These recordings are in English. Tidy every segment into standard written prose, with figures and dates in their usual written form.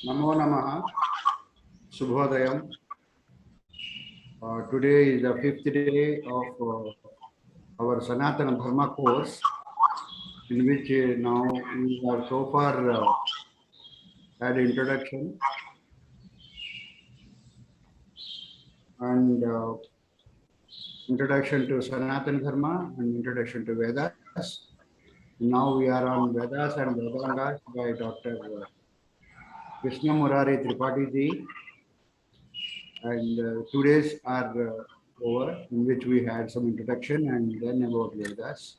Namo Namaha, Subhodayam. Today is the 5th day of our Sanatana Dharma course, in which now we have so far had introduction and introduction to Sanatana Dharma and introduction to Vedas. Now we are on Vedas and Vedangas by Dr. Krishna Murari Tripathi ji. And 2 days are over, in which we had some introduction and then about Vedas.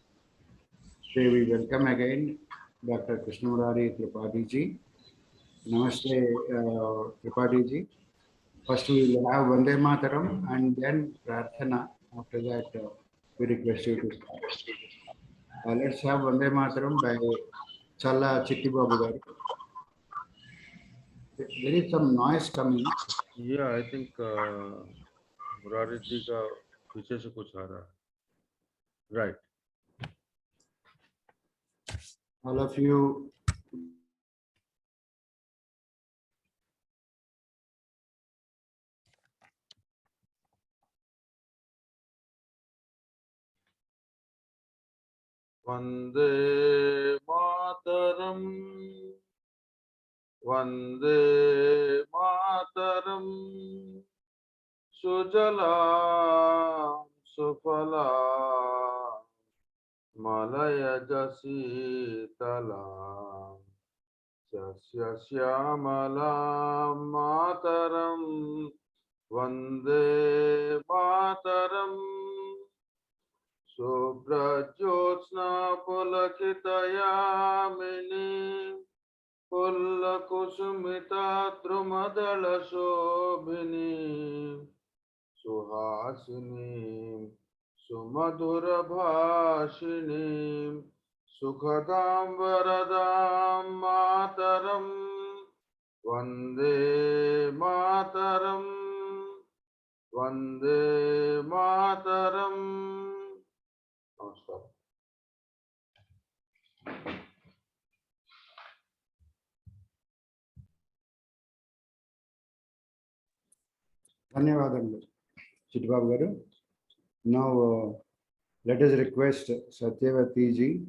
Today we welcome again Dr. Krishna Murari Tripathi ji. Namaste, Tripathi ji. First we will have Vande Mataram and then Prarthana. After that, we request you to start. Let's have Vande Mataram by Challa Chitti Babu garu. There is some noise coming. Yeah, I think Murari ji का पीछे से कुछ आ रहा है. Right. All of you. Vande Mataram, Vande Mataram, Sujala Sufala, Malaya Jasitala, Jasya Syamala Mataram, Vande Mataram. Subrajyotsna pulakitayamini pullakusumita drumadala shobhini suhasini sumadura bhashini sukhadam varadam mataram vande mataram vande mataram. Namaskar. Dhanyavadamu, Chitti Babu garu. Now let us request Satyavati ji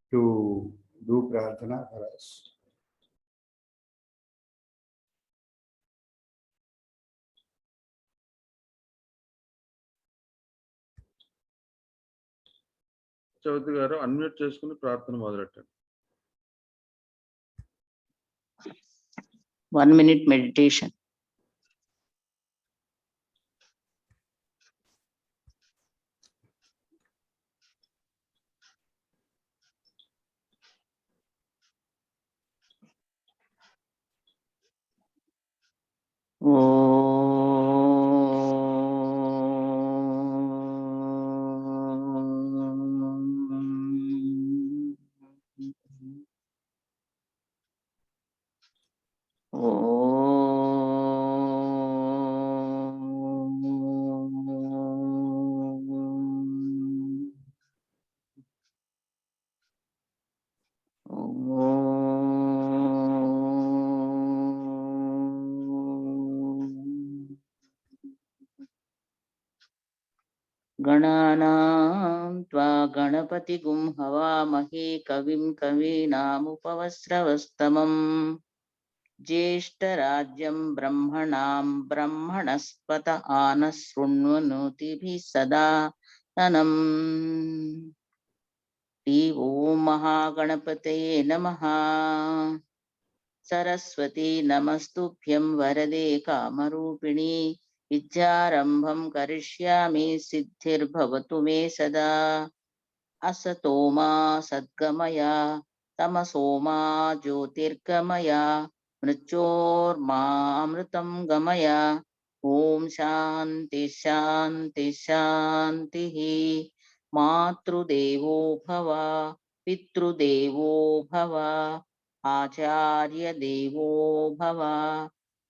to do Prarthana for us. Chowdary గారు unmute చేసుకుని ప్రార్థన మొదలెట్టండి. 1 minute meditation. गणानां त्वा गणपतिगुं हवामहे कविं कवीनामुपवस्रवस्तमं ज्येष्ठराज्यं ब्रह्मणां ब्रह्मणस्पत आनः शृण्वन्नोतिभिः सदा ननम्। ॐ महागणपतये नमः। सरस्वती नमस्तुभ्यं वरदे कामरूपिणी विद्यारम्भं करिष्यामि सिद्धिर्भवतु मे सदा। असतो मा सद्गमया तमसो मा ज्योतिर्गमया मृत्योर्मामृतं गमया। ॐ शान्ति शान्ति शान्तिः। मातृदेवो भव पितृदेवो भव आचार्य देवो भव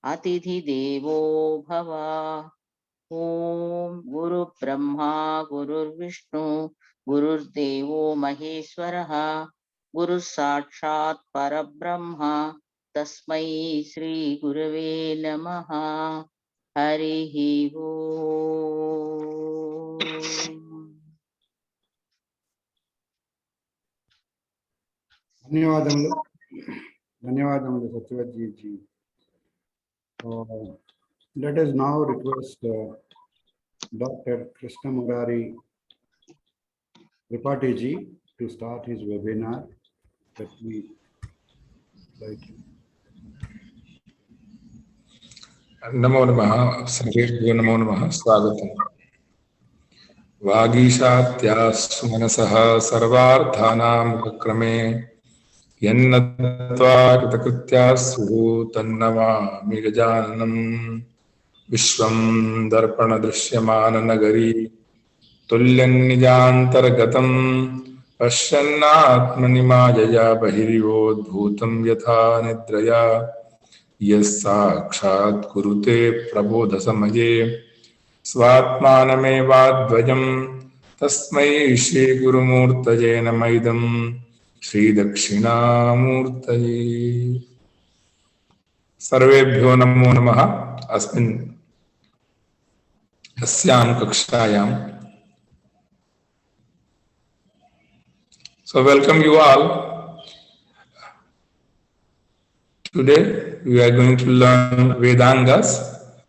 अतिथि देवो भव। ओम गुरु ब्रह्मा गुरुर्विष्णु गुरुर्देवो महेश्वरः गुरु साक्षात् परब्रह्म तस्मै श्री गुरवे नमः। हरिः ओम्। ధన్యవాదములు ధన్యవాదములు Satyavathi. Let us now request Dr. Krishna Murari Tripathi ji to start his webinar. Let me invite you. नमो नमः सर्वेभ्यो नमो नमः स्वागतम्। वागीशात्यास्तु मनसः सर्वार्थानाम् उपक्रमे यन्नत्वा कृतकृत्यास्तु तन्नमामि गजाननम्। विश्वं दर्पणदृश्यमाननगरी तुल्यन्निजान्तर्गतम् पश्यन्नात्मनि मायया बहिर्योद्भूतं यथा निद्रया यस्साक्षात् कुरुते प्रबोधसमये स्वात्मानमेवाद्वयम् तस्मै श्रीगुरुमूर्तये नमः इदं श्रीदक्षिणामूर्तये। सर्वेभ्यो नमो नमः। अस्मिन् अस्यां कक्षायां So welcome you all. Today we are going to learn Vedangas.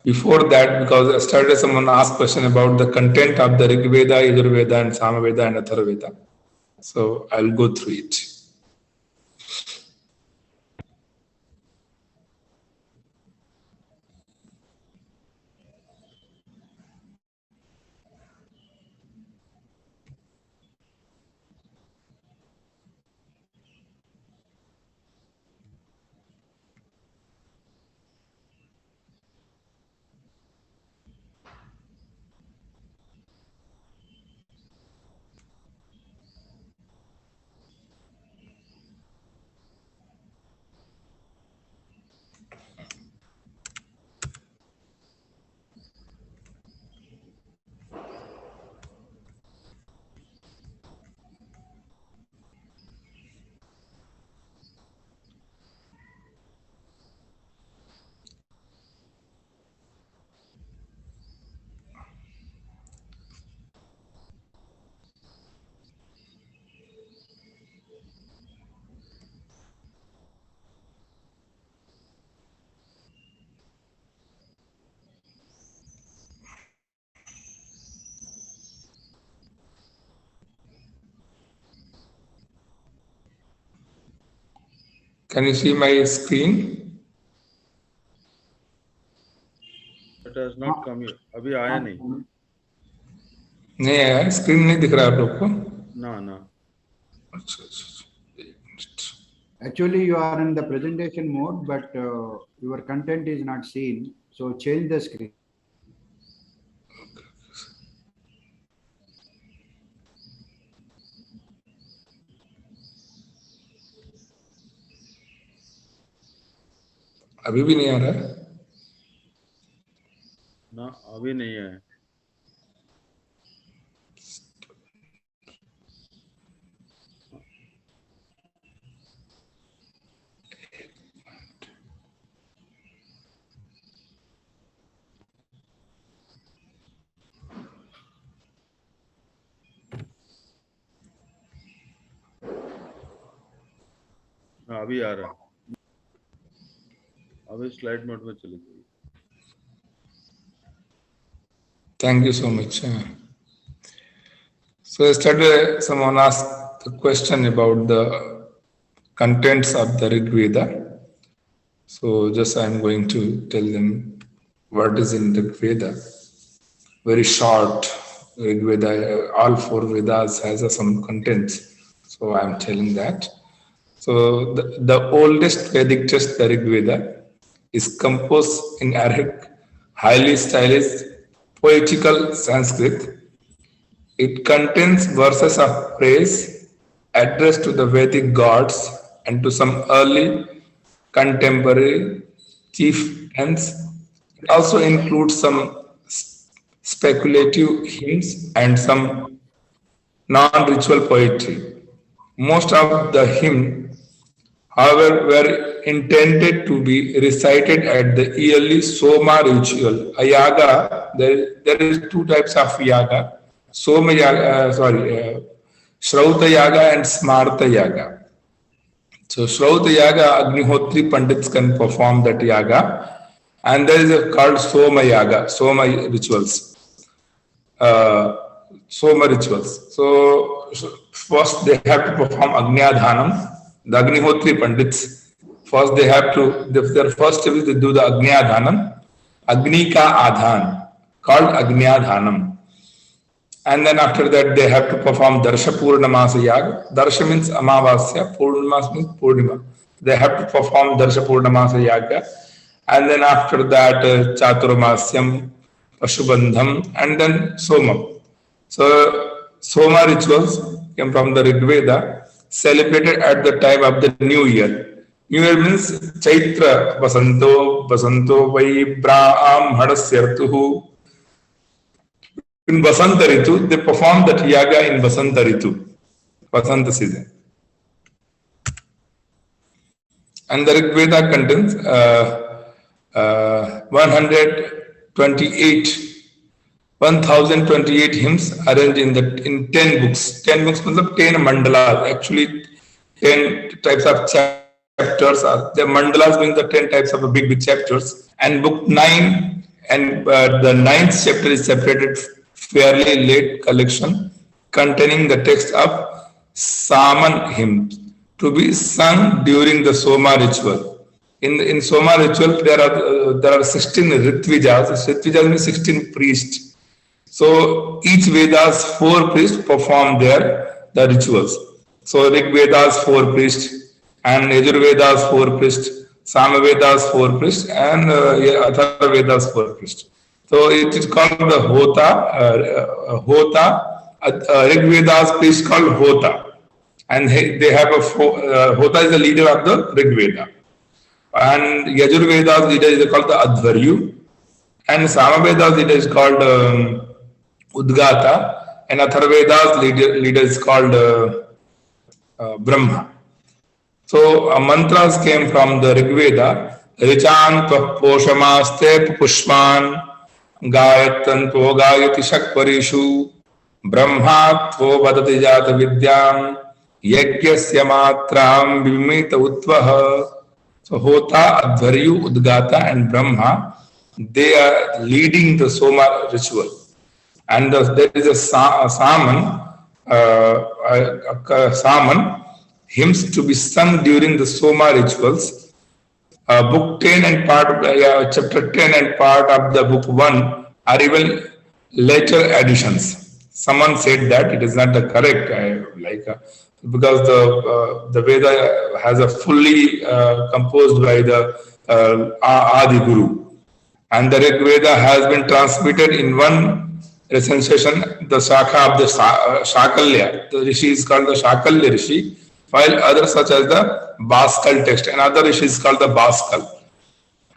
Before that, because yesterday someone asked question about the content of the Rig Veda, Yajur Veda and Samaveda and Atharvaveda. So I'll go through it. Can you see my screen? It has not come yet. अभी आया नहीं. नहीं आया, screen नहीं दिख रहा आप लोग को? ना ना. अच्छा अच्छा. Actually, you are in the presentation mode, but your content is not seen. So change the screen. अभी भी नहीं आ रहा है? ना अभी नहीं है. अभी आ रहा है. अभी स्लाइड मोड में चली गई. Thank you so much. So yesterday someone asked the question about the contents of the Rig Veda. So just I am going to tell them what is in Rig Veda. Very short. Rig Veda, all four Vedas has some contents. So I am telling that. So the oldest Vedic text, the Rig Veda, is composed in Arabic, highly stylized, poetical Sanskrit. It contains verses of praise addressed to the Vedic gods and to some early contemporary chieftains. It also includes some speculative hymns and some non-ritual poetry. Most of the hymns however, were intended to be recited at the yearly Soma ritual. A yaga, there is two types of yaga. Soma yaga, Shrauta yaga and Smarta yaga. So Shrauta yaga, Agnihotri Pandits can perform that yaga. And there is a called Soma yaga, Soma rituals. Soma rituals. So first they have to perform Agnyadhanam. The Agnihotri Pandits, first they have to, their first step is they do the Agnyadhanam, Agni ka Adhan, called Agnyadhanam. And then after that they have to perform Darsha Purnamasa Yaga. Darsha means Amavasya, Purnamasa means Purnima. They have to perform Darsha Purnamasa Yaga. And then after that Chaturmasyam, Pashubandham, and then Somam. So Soma rituals came from the Rig Veda, celebrated at the time of the New Year. New Year means Chaitra, Basanto Vaibraham Hadasyartuhu. In Basanta Ritu, they perform that yaga in Basanta Ritu, Basanta season. And the Rig Veda contains 1028 hymns arranged in 10 books. 10 books means 10 mandalas. Actually, 10 types of chapters are the mandalas, being the 10 types of big chapters. And book 9 and the 9th chapter is separated fairly late collection containing the text of Saman hymns to be sung during the Soma ritual. In Soma ritual, there are 16 Ritvijas. Ritvijas means 16 priests. So each Veda's 4 priests perform the rituals. So Rig Veda's 4 priests, and Yajur Veda's 4 priests, Sama Veda's 4 priests, and Atharva Veda's 4 priests. So it is called the Hota. Rig Veda's priest called Hota, and they have a Hota is the leader of the Rig Veda, and Yajur Veda's leader is called the Advaryu, and Sama Veda's leader is called Udgata, and Atharveda's leader is called Brahma. So mantras came from the Rig Veda. Richan Poshamaste Pushman Gayatan Tvo Gayati Shakparishu Brahma Tvo Vadati Jata Vidyam Yagyasya Matram Vimita Utvaha. So Hota, Advaryu, Udgata, and Brahma, they are leading the Soma ritual. And there is a Saman hymns to be sung during the Soma rituals. Book 10 and chapter 10 and part of the book 1 are even later additions. Someone said that it is not the correct, because the Veda has a fully composed by the Adi Guru, and the Rig Veda has been transmitted in one recension, the Shakha of the Shakalya. The Rishi is called the Shakalya Rishi, while others such as the Baskal text, another Rishi is called the Baskal,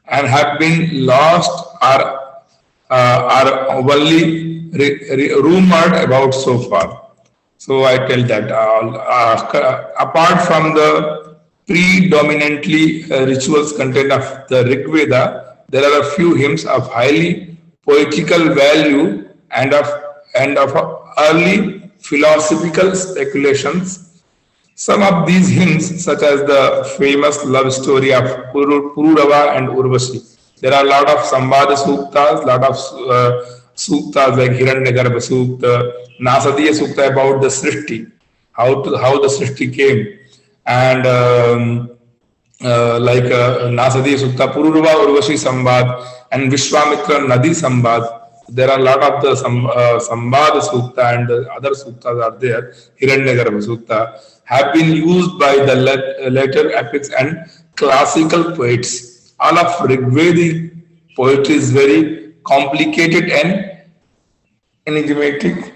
and have been lost or are only rumored about so far. So I tell that apart from the predominantly rituals content of the Rig Veda, there are a few hymns of highly poetical value and of early philosophical speculations. Some of these hymns, such as the famous love story of Pururava and Urvashi, there are a lot of Sambhada Suktas, lot of Suktas like Hiranyagarbha Sukta, Nasadiya Sukta about the Srishti, how the Srishti came, and Nasadiya Sukta, Pururava Urvashi Sambad, and Vishwamitra Nadi Sambad. There are a lot of the Sambhada Sukta and the other Suktas are there. Hiranyagarbha Sukta have been used by the later epics and classical poets. All of Rigvedic poetry is very complicated and enigmatic,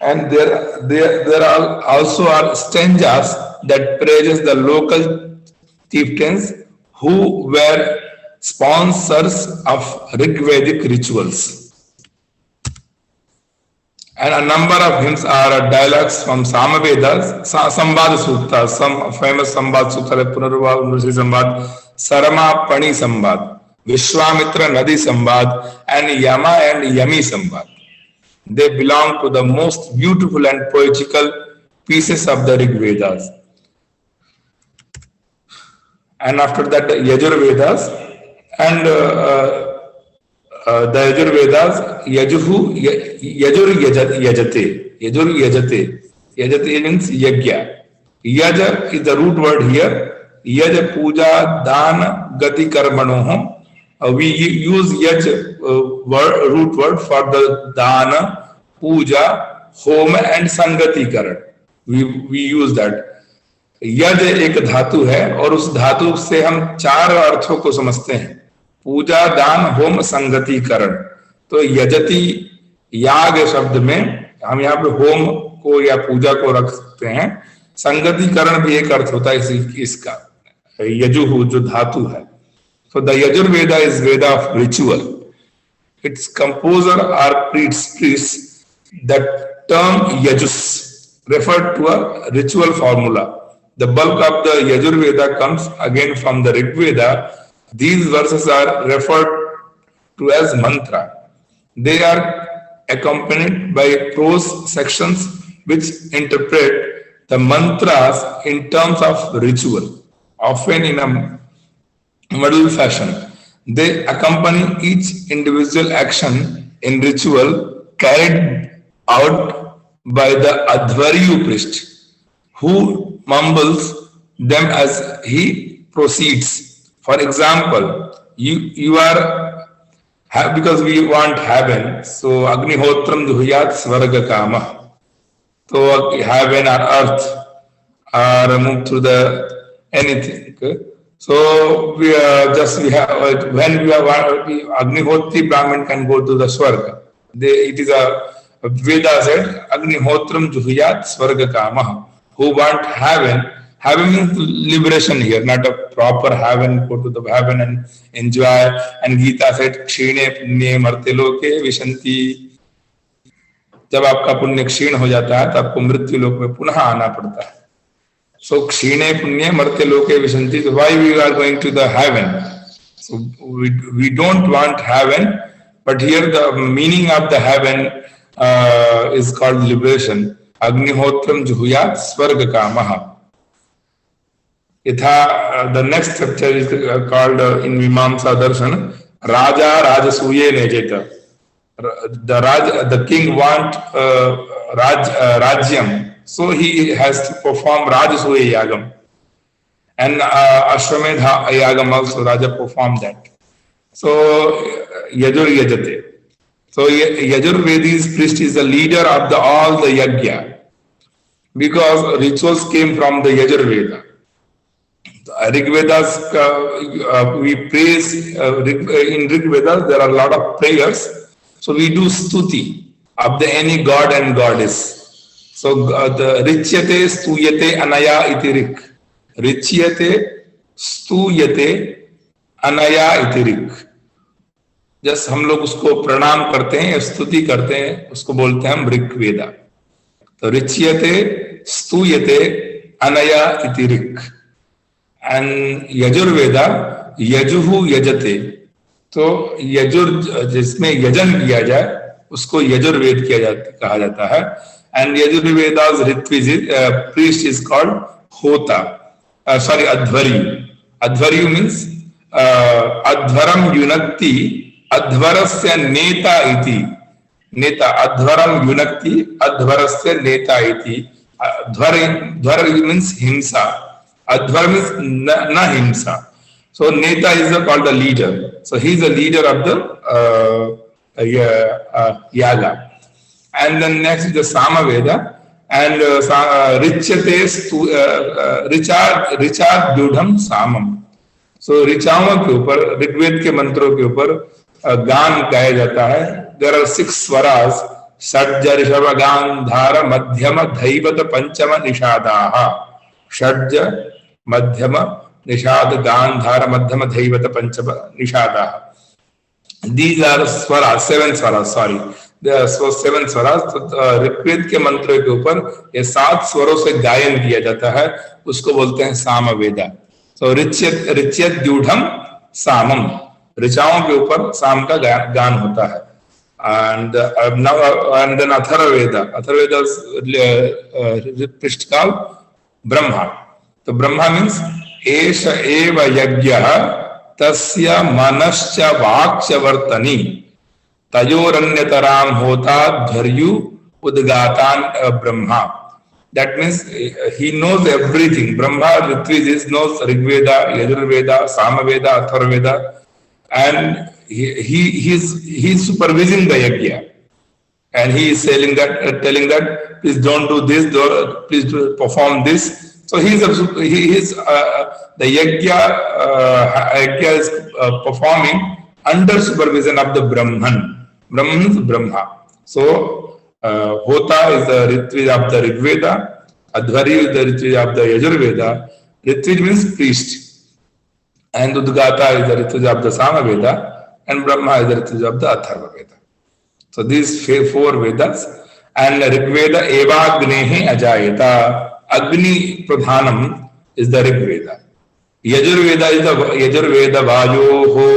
and there are also stanzas that praises the local chieftains who were sponsors of Rigvedic rituals. And a number of hymns are dialogues from Samavedas, Sambad Sutta, some famous Sambad Sutta like Punarva, Nrsi Sambad, Sarama Pani Sambad, Vishwamitra Nadi Sambad, and Yama and Yami Sambad. They belong to the most beautiful and poetical pieces of the Rig Vedas. And after that, the Yajur Vedas, and the Yajur Vedas, Yajur Yajate. Yajur Yajate. Yajate means Yajna. Yaja is the root word here. Yaj Puja Dan Gati Karmanoham. We use Yaj root word for the Dana, Puja, Home and Sangati Karan. We use that. यज एक धातु है और उस धातु से हम चार अर्थों को समझते हैं, पूजा, दान, होम, संगतिकरण। तो यजति याग शब्द में हम यहाँ पे होम को या पूजा को रख सकते हैं। संगतिकरण भी एक अर्थ होता है इसका, यजुः जो धातु है। So the Yajurveda is Veda of ritual. Its composer are priests. That term Yajus referred to a ritual formula. The bulk of the Yajurveda comes again from the Rig Veda. These verses are referred to as mantra. They are accompanied by prose sections which interpret the mantras in terms of ritual, often in a modal fashion. They accompany each individual action in ritual carried out by the Adhvaryu priest, who mumbles them as he proceeds. For example, you are, because we want heaven, so Agnihotram Duhyat Svarga Kama. So heaven or earth are moved through the anything. Okay? So we have when we have Agnihotri Brahmin can go to the Swarga. It is a Veda said Agnihotram Juhyat Swarga Kama. Who want heaven? Heaven means liberation here, not a proper heaven, go to the heaven and enjoy. And Gita said Kshine Punye Marte Loke Vishanti. जब आपका पुण्य क्षीण हो जाता है तो आपको मृत्यु लोक में पुनः आना पड़ता है. So Kshine Punye Marte Loke Vishanti. So why we are going to the heaven? So we don't want heaven, but here the meaning of the heaven is called liberation. Agnihotram Juhyat Swarga Kamaha. The next chapter is called in Vimamsa Darshan Raja Rajasuye Nejeta. The king want Rajyam, so he has to perform Rajasuye Yagam. And Ashwamedha Yagam also Raja performed that. So Yajur Yajate. So Yajurvedi's priest is the leader of all the Yajna, because rituals came from the Yajurveda. Rig Vedas, we praise, in Rig Vedas there are a lot of prayers. So we do stuti of the any god and goddess. So the Richyate Stuyate Anaya iti Rik. Richyate Stuyate Anaya iti Rik. Just हम लोग उसको प्रणाम करते हैं, स्तुति करते हैं, उसको बोलते हैं हम ऋग वेदा. तो ऋच्यते स्तूयते अनया इति ऋक्. एंड यजुर्वेदा यजुहु यजते. तो यजुर जिसमें यजन किया जाए उसको यजुर्वेद कहा जाता है. एंड यजुर्वेदा's priest is called होता, sorry, अध्वर्यु. अध्वर्यु means अध्वरम युनक्ति अध्वरस्य नेता इति. नेता अध्वरम युनक्ति अध्वरस्य नेता इति. ध्वर means हिंसा, अध्वर means न हिंसा. So neta is called the leader. So he is the leader of the yaga. And then next is the Samaveda. And Richate Richard Dudham Samam. So ऋचाओं के ऊपर, ऋग्वेद के मंत्रों के ऊपर गान गाया जाता है. There are 6 swaras. षड्ज rishabh gandhar madhyam dhaivat पंचम निषादाः. षड्ज मध्यम निषाद गांधार मध्यम धैवत पंचम निषादाः. These are swaras, 7 swaras, sorry. So 7 swaras. तो ऋग्वेद के मंत्रों के ऊपर ये 7 स्वरों से गायन किया जाता है, उसको बोलते हैं सामवेदा. So ऋच्यत द्यूढ़म सामम, ऋचाओं के ऊपर साम का गान होता है. And now and then Atharvaveda. Atharvaveda is pृष्ठकाल Brahma. So Brahma means Esha eva yajya tasya manascha vaksha vartani tayoranyataram hota dharyu udgatan Brahma. That means he knows everything. Brahma Ritviz knows Rigveda, Yajurveda, Samaveda, Atharvaveda, and he's supervising the yajna, and he is telling that please don't do this, please do perform this. So he is the yajna is performing under supervision of the Brahman. Brahman is Brahma. So Hota is the Ritvij of the Rigveda, Adhvari is the Ritvij of the Yajurveda. Ritvij means priest, and Udgata is the Ritvij of the Samaveda, and Brahma is the Ritvij of the Atharvaveda. So these 4 Vedas. And Rigveda Evagnehi Ajayata. Agni Pradhanam is the Rigveda. Yajurveda is the Yajurveda Vayoho,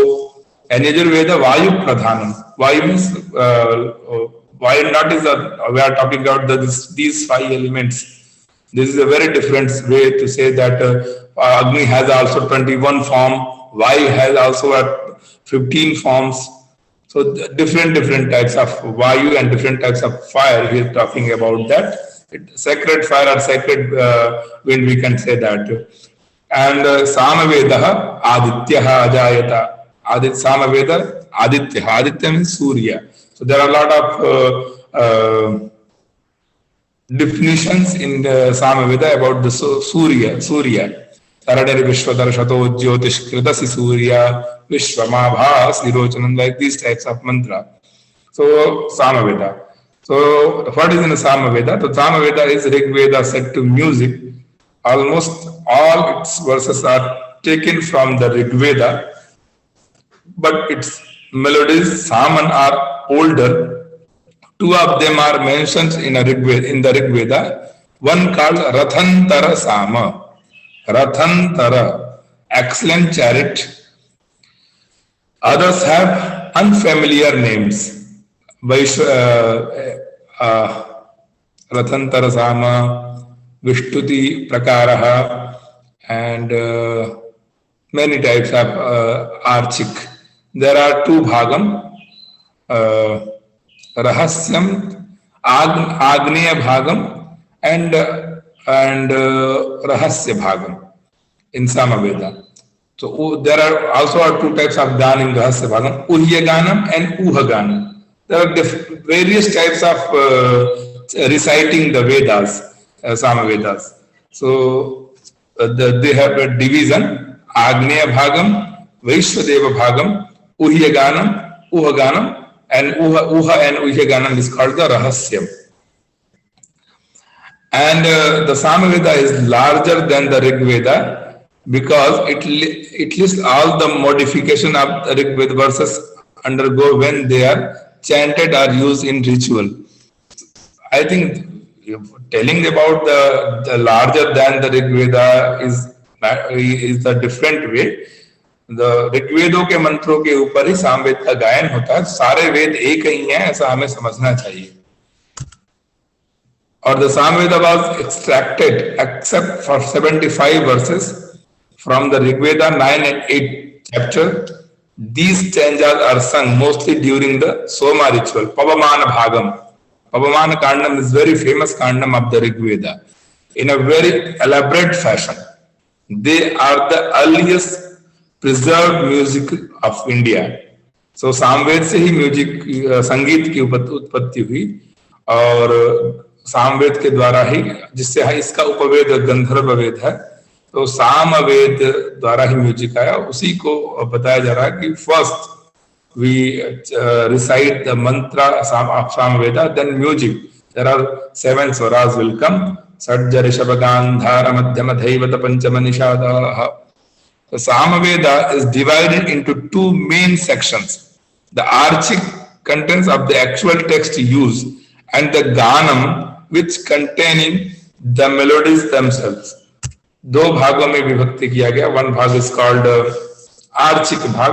and Yajurveda Vayu Pradhanam. Vayu means Vayu not is we are talking about these 5 elements. This is a very different way to say that Agni has also 21 form, Vayu has also 15 forms. So different types of Vayu and different types of fire. We are talking about that. Sacred fire or sacred wind, we can say that. And Samaveda Aditya Ajayata. Samaveda Aditya. Aditya means Surya. So there are a lot of definitions in the Samaveda about the Surya. Taradari Vishwadarshato Jyotish Kritasi Surya Vishwamabhas Nirochanam, like these types of mantra. So Samaveda. So what is in the Samaveda? The Samaveda is Rigveda set to music. Almost all its verses are taken from the Rigveda, but its melodies, Saman, are older. 2 of them are mentioned in the Rigveda. One called Rathantara Sama. Rathantara, excellent chariot. Others have unfamiliar names. Rathantara Sama, Vishtuti Prakaraha, and many types of Archik. There are 2 Bhagam, Rahasyam, Agneya Bhagam, and Rahasya Bhagam in Samaveda. So there are also 2 types of Gan in Rahasya Bhagam, Uhya Ganam and Uha Ganam. There are various types of reciting the Vedas, Samavedas. So they have a division, Agneya Bhagam, Vaishwadeva Bhagam, Uhya Ganam, Uha Ganam, and Uha and Uhya Ganam is called the Rahasyam. And the Samaveda is larger than the Rigveda because it lists all the modification of the Rigveda verses undergo when they are chanted or used in ritual. I think telling about the larger than the Rigveda is a different way. The ऋग्वेदों के मंत्रों के ऊपर ही सामवेद का गायन होता है. सारे वेद एक ही हैं, ऐसा हमें समझना चाहिए. Or the Samveda was extracted except for 75 verses from the Rigveda 9 and 8 chapter. These stanzas are sung mostly during the Soma ritual, Pavamana Bhagam. Pavamana Kandam is very famous Kandam of the Rigveda in a very elaborate fashion. They are the earliest preserved music of India. So Samved से ही music संगीत की उत्पत्ति हुई और सामवेद के द्वारा ही, जिससे इसका उपवेद गंधर्व वेद है, तो सामवेद द्वारा ही म्यूजिक आया. उसी को बताया जा रहा है कि first we recite the mantra of Samaveda, then music. There are 7 swaras will come, shadja rishabh gandhar madhyam dhaivat पंचम निषादः. The Samaveda is divided into 2 main sections, the Archik contents of the actual text used, and the Ganam, which containing the melodies themselves. दो भागों में विभक्ति किया गया. One भाग is called आर्चिक भाग.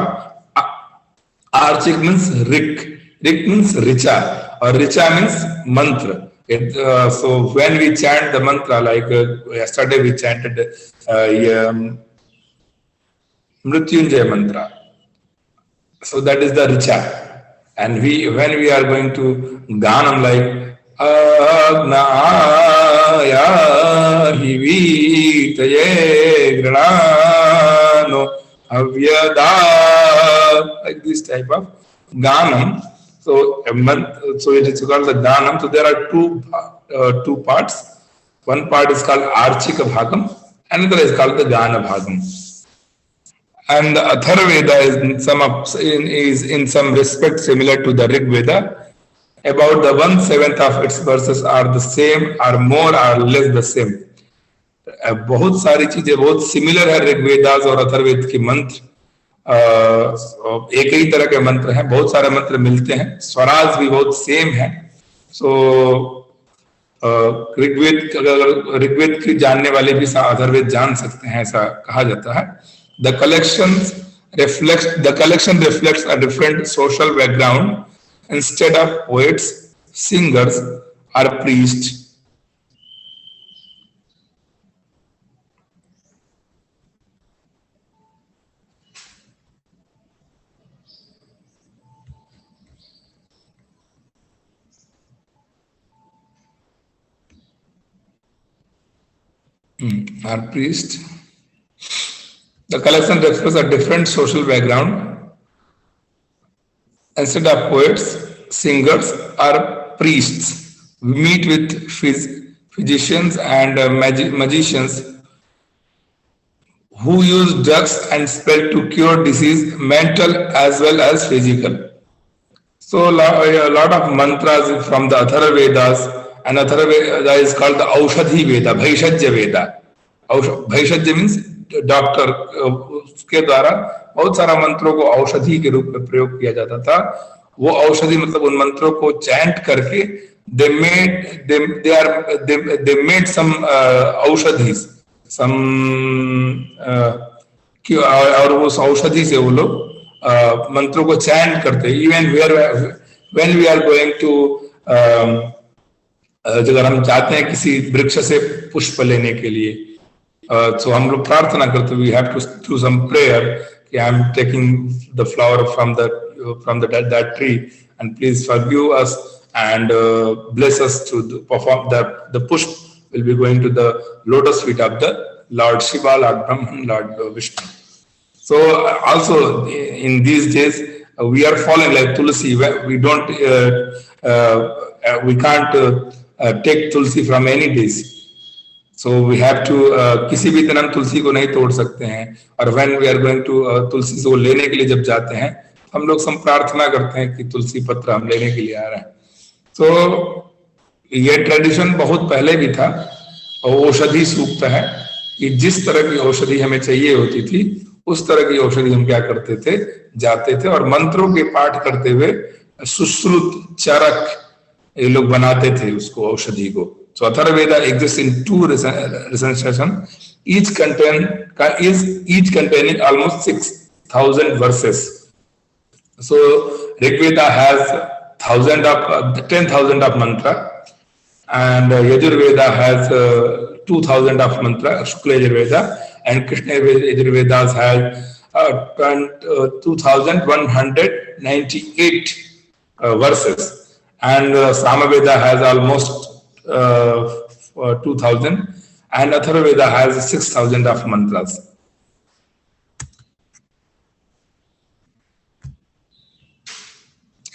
Archik means Rik. Rik means Richa, or Richa means mantra. So when we chant the mantra, like yesterday we chanted Mrityunjaya mantra. So that is the Richa. And when we are going to Ganam, like Agnaya Hivitaye Granano Avyada, like this type of Ganam. So it is called the Ganam. So there are two parts. One part is called Archika Bhagam, another is called the Gana Bhagam. And the Atharvaveda is in some respect similar to the Rig Veda. About the 1/7 of its verses are the same, or more or less the same. बहुत सारी चीजें बहुत similar है ऋग्वेदास और अथर्ववेद के मंत्र. एक ही तरह के मंत्र हैं, बहुत सारे मंत्र मिलते हैं, स्वराज भी बहुत सेम है. सो ऋग्वेद की जानने वाले भी अथर्ववेद जान सकते हैं, ऐसा कहा जाता है. The collection reflects a different social background. Instead of poets, singers, or priests. Or priest. The collection reflects a different social background. Instead of poets, singers, or priests, we meet with physicians and magicians who use drugs and spell to cure disease, mental as well as physical. So a lot of mantras from the Atharvavedas, and Atharvaveda is called the Aushadhi Veda, Bhaishajya Veda. Bhaishajya means doctor, उसके द्वारा बहुत सारा मंत्रों को औषधि के रूप में प्रयोग किया जाता था. वो औषधि मतलब उन मंत्रों को चैंट करके they made some औषधि और उस औषधि से वो लोग मंत्रों को चैंट करते. Even when we are going to अगर हम चाहते हैं किसी वृक्ष से पुष्प लेने के लिए, so हम लोग प्रार्थना करते, we have to do some prayer. I am taking the flower from that tree, and please forgive us and bless us to perform the pushp will be going to the lotus feet of the Lord Shiva, Lord Brahman, Lord Vishnu. So also in these days we are following like Tulsi. We can't take Tulsi from any days. So we have to किसी भी तरह हम तुलसी को नहीं तोड़ सकते हैं. और when we are going to तुलसी को लेने के लिए जब जाते हैं, हम लोग सब प्रार्थना करते हैं कि तुलसी पत्र हम लेने के लिए आ रहे हैं. तो ये ट्रेडिशन बहुत पहले भी था. और औषधि सूक्त है कि जिस तरह की औषधि हमें चाहिए होती थी, उस तरह की औषधि हम क्या करते थे, जाते थे और मंत्रों के पाठ करते हुए सुश्रुत चरक ये लोग बनाते थे उसको, औषधि को. So Atharvaveda exists in two recensions, each containing almost 6,000 verses. So Rigveda has 10,000 of mantra, and Yajurveda has 2,000 of mantra, Shukla Yajurveda, and Krishna Yajurvedas has 2,198 verses, and Samaveda has almost 2,000, and Atharvaveda has 6,000 of mantras.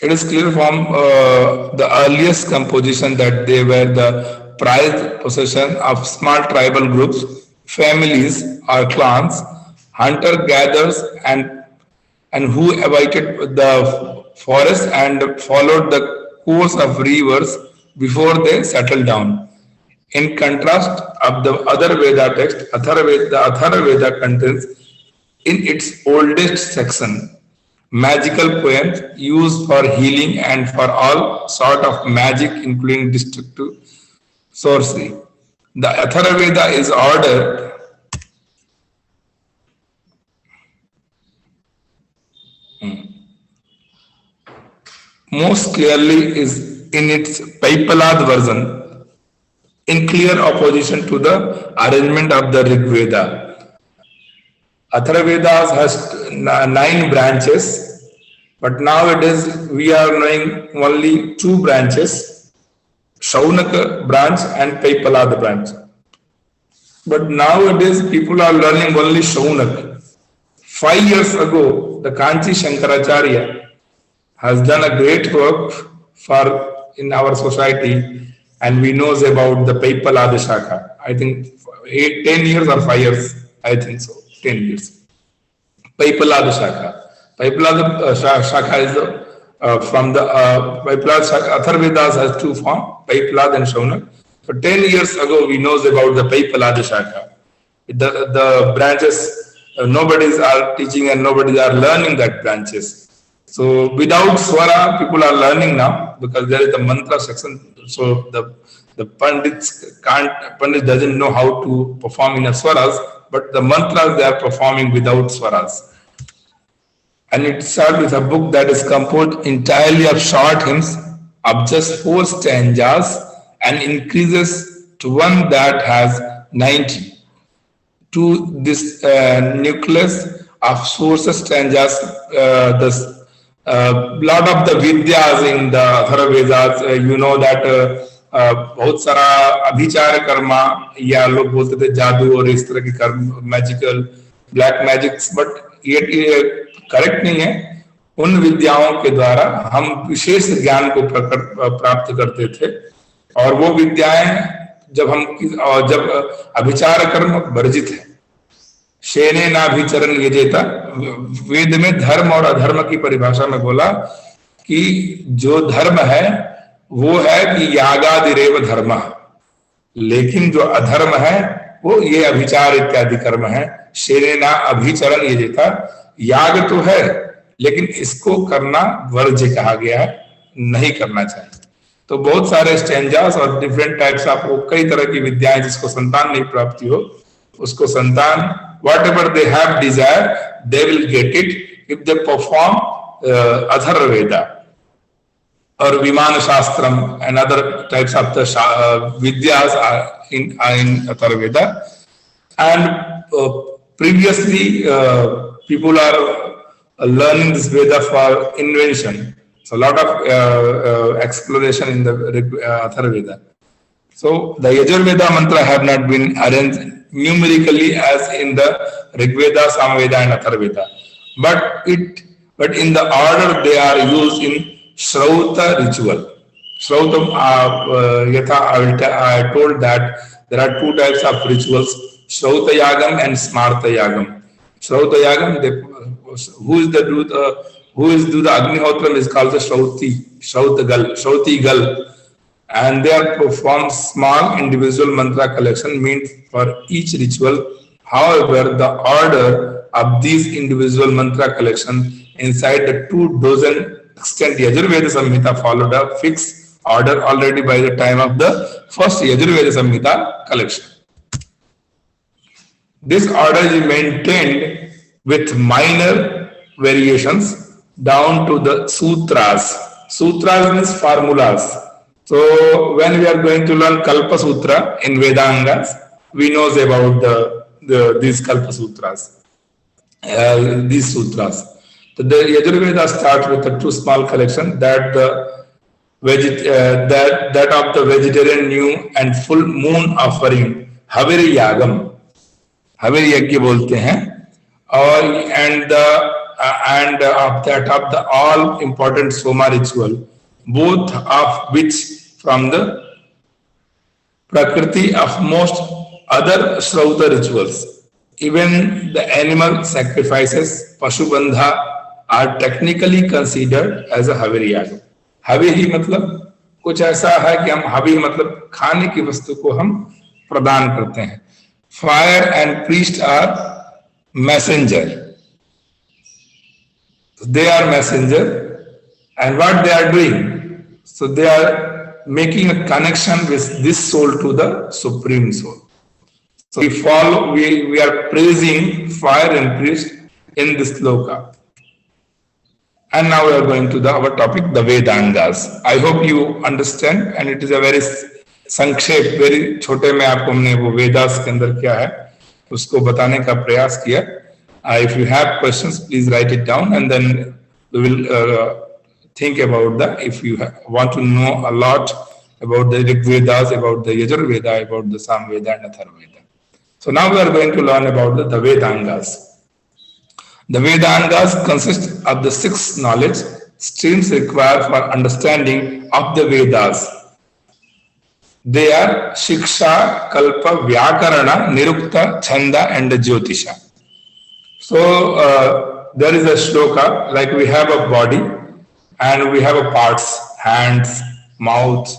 It is clear from the earliest composition that they were the prized possession of small tribal groups, families or clans, hunter-gatherers, and who avoided the forest and followed the course of rivers before they settled down. In contrast of the other Veda text, the Atharvaveda contains in its oldest section magical poems used for healing and for all sort of magic, including destructive sorcery. The Atharvaveda is ordered most clearly is in its Paipalad version, in clear opposition to the arrangement of the Rig Veda. Atharvavedas has 9 branches, but nowadays we are knowing only 2 branches, Shaunaka branch and Paipalad branch. But nowadays people are learning only Shaunaka. 5 years ago, the Kanchi Shankaracharya has done a great work for in our society, and we knows about the Paipalada Shakha. I think 10 years or 5 years, I think so, 10 years. Paipalada Shakha. Paipalada Shakha is from the Paipalada Shakha. Atharvavedas has 2 forms, Paipalad and Shaunak. So 10 years ago, we knows about the Paipalada Shakha. The branches, nobodies are teaching and nobodies are learning that branches. So without swara, people are learning now because there is a mantra section. So the pandits doesn't know how to perform in a swaras, but the mantras they are performing without swaras. And it starts with a book that is composed entirely of short hymns of just 4 stanzas and increases to one that has 90. To this nucleus of source stanzas, the lot of the vidyas in the Atharvavedas, you know that बहुत सारा अभिचार कर्मा या लोग बोलते थे जादू और इस तरह की कर्म, मैजिकल ब्लैक मैजिक्स, बट ये करेक्ट नहीं है. उन विद्याओं के द्वारा हम विशेष ज्ञान को प्राप्त करते थे, और वो विद्याएं जब अभिचार कर्म वर्जित है, शेने नाभिचरण ये जेता, वेद में धर्म और अधर्म की परिभाषा में बोला कि जो धर्म है वो है कि यागादिरेव धर्म, लेकिन जो अधर्म है वो ये अभिचार इत्यादि कर्म है. शेने ना अभिचरण ये जेता, याग तो है लेकिन इसको करना वर्ज्य कहा गया है, नहीं करना चाहिए. तो बहुत सारे स्टेंजास और डिफरेंट टाइप्स ऑफ कई तरह की विद्याएं, जिसको संतान नहीं प्राप्ति हो उसको संतान whatever they have desire, they will get it if they perform Atharvaveda or Vimana Shastram and other types of the Vidyas are in Atharvaveda. And previously, people are learning this Veda for invention. So a lot of exploration in the Atharvaveda. So the Yajurveda mantra have not been arranged numerically as in the Rigveda, Samaveda and Atharvaveda, but in the order they are used in Shrauta ritual. Shrautam, I told that there are 2 types of rituals, Shrauta Yagam and Smarta Yagam. Shrauta Yagam, who is do the Agnihotram is called the Shrauti Gal. And they are performed small individual mantra collection meant for each ritual. However, the order of these individual mantra collection inside the 24 extant Yajurveda Samhita followed a fixed order already by the time of the first Yajurveda Samhita collection. This order is maintained with minor variations down to the sutras. Sutras means formulas. So when we are going to learn Kalpa Sutra in Vedangas, we know about these Kalpa Sutras, these sutras. So the Yajurveda starts with a 2 small collection that that of the vegetarian new and full moon offering, Haviri Yagam, Haviri Yagya बोलते हैं, और and of that of the all important Soma ritual, both of which from the Prakriti of most other Shrauta rituals. Even the animal sacrifices, Pashubandha, are technically considered as a Haviri Yaga. Haviri मतलब कुछ ऐसा है कि हम हवी मतलब खाने की वस्तु को हम प्रदान करते हैं. Fire and priest are messenger. They are messenger, and what they are doing? So they are making a connection with this soul to the supreme soul. So we follow, we are praising fire and priest in this loka. And now we are going to our topic, the Vedangas. I hope you understand, and it is a very संक्षेप, very छोटे में आपको हमने वो वेदास के अंदर क्या है उसको बताने का प्रयास किया. If you have questions, please write it down, and then we will think about that. If you want to know a lot about the Rig Vedas, about the Yajur Veda, about the Sam Veda and Atharva Veda. So now we are going to learn about the Vedangas. The Vedangas consist of the 6 knowledge streams required for understanding of the Vedas. They are Shiksha, Kalpa, Vyakarana, Nirukta, Chanda and Jyotisha. So there is a shloka, like we have a body and we have a parts, hands, mouth,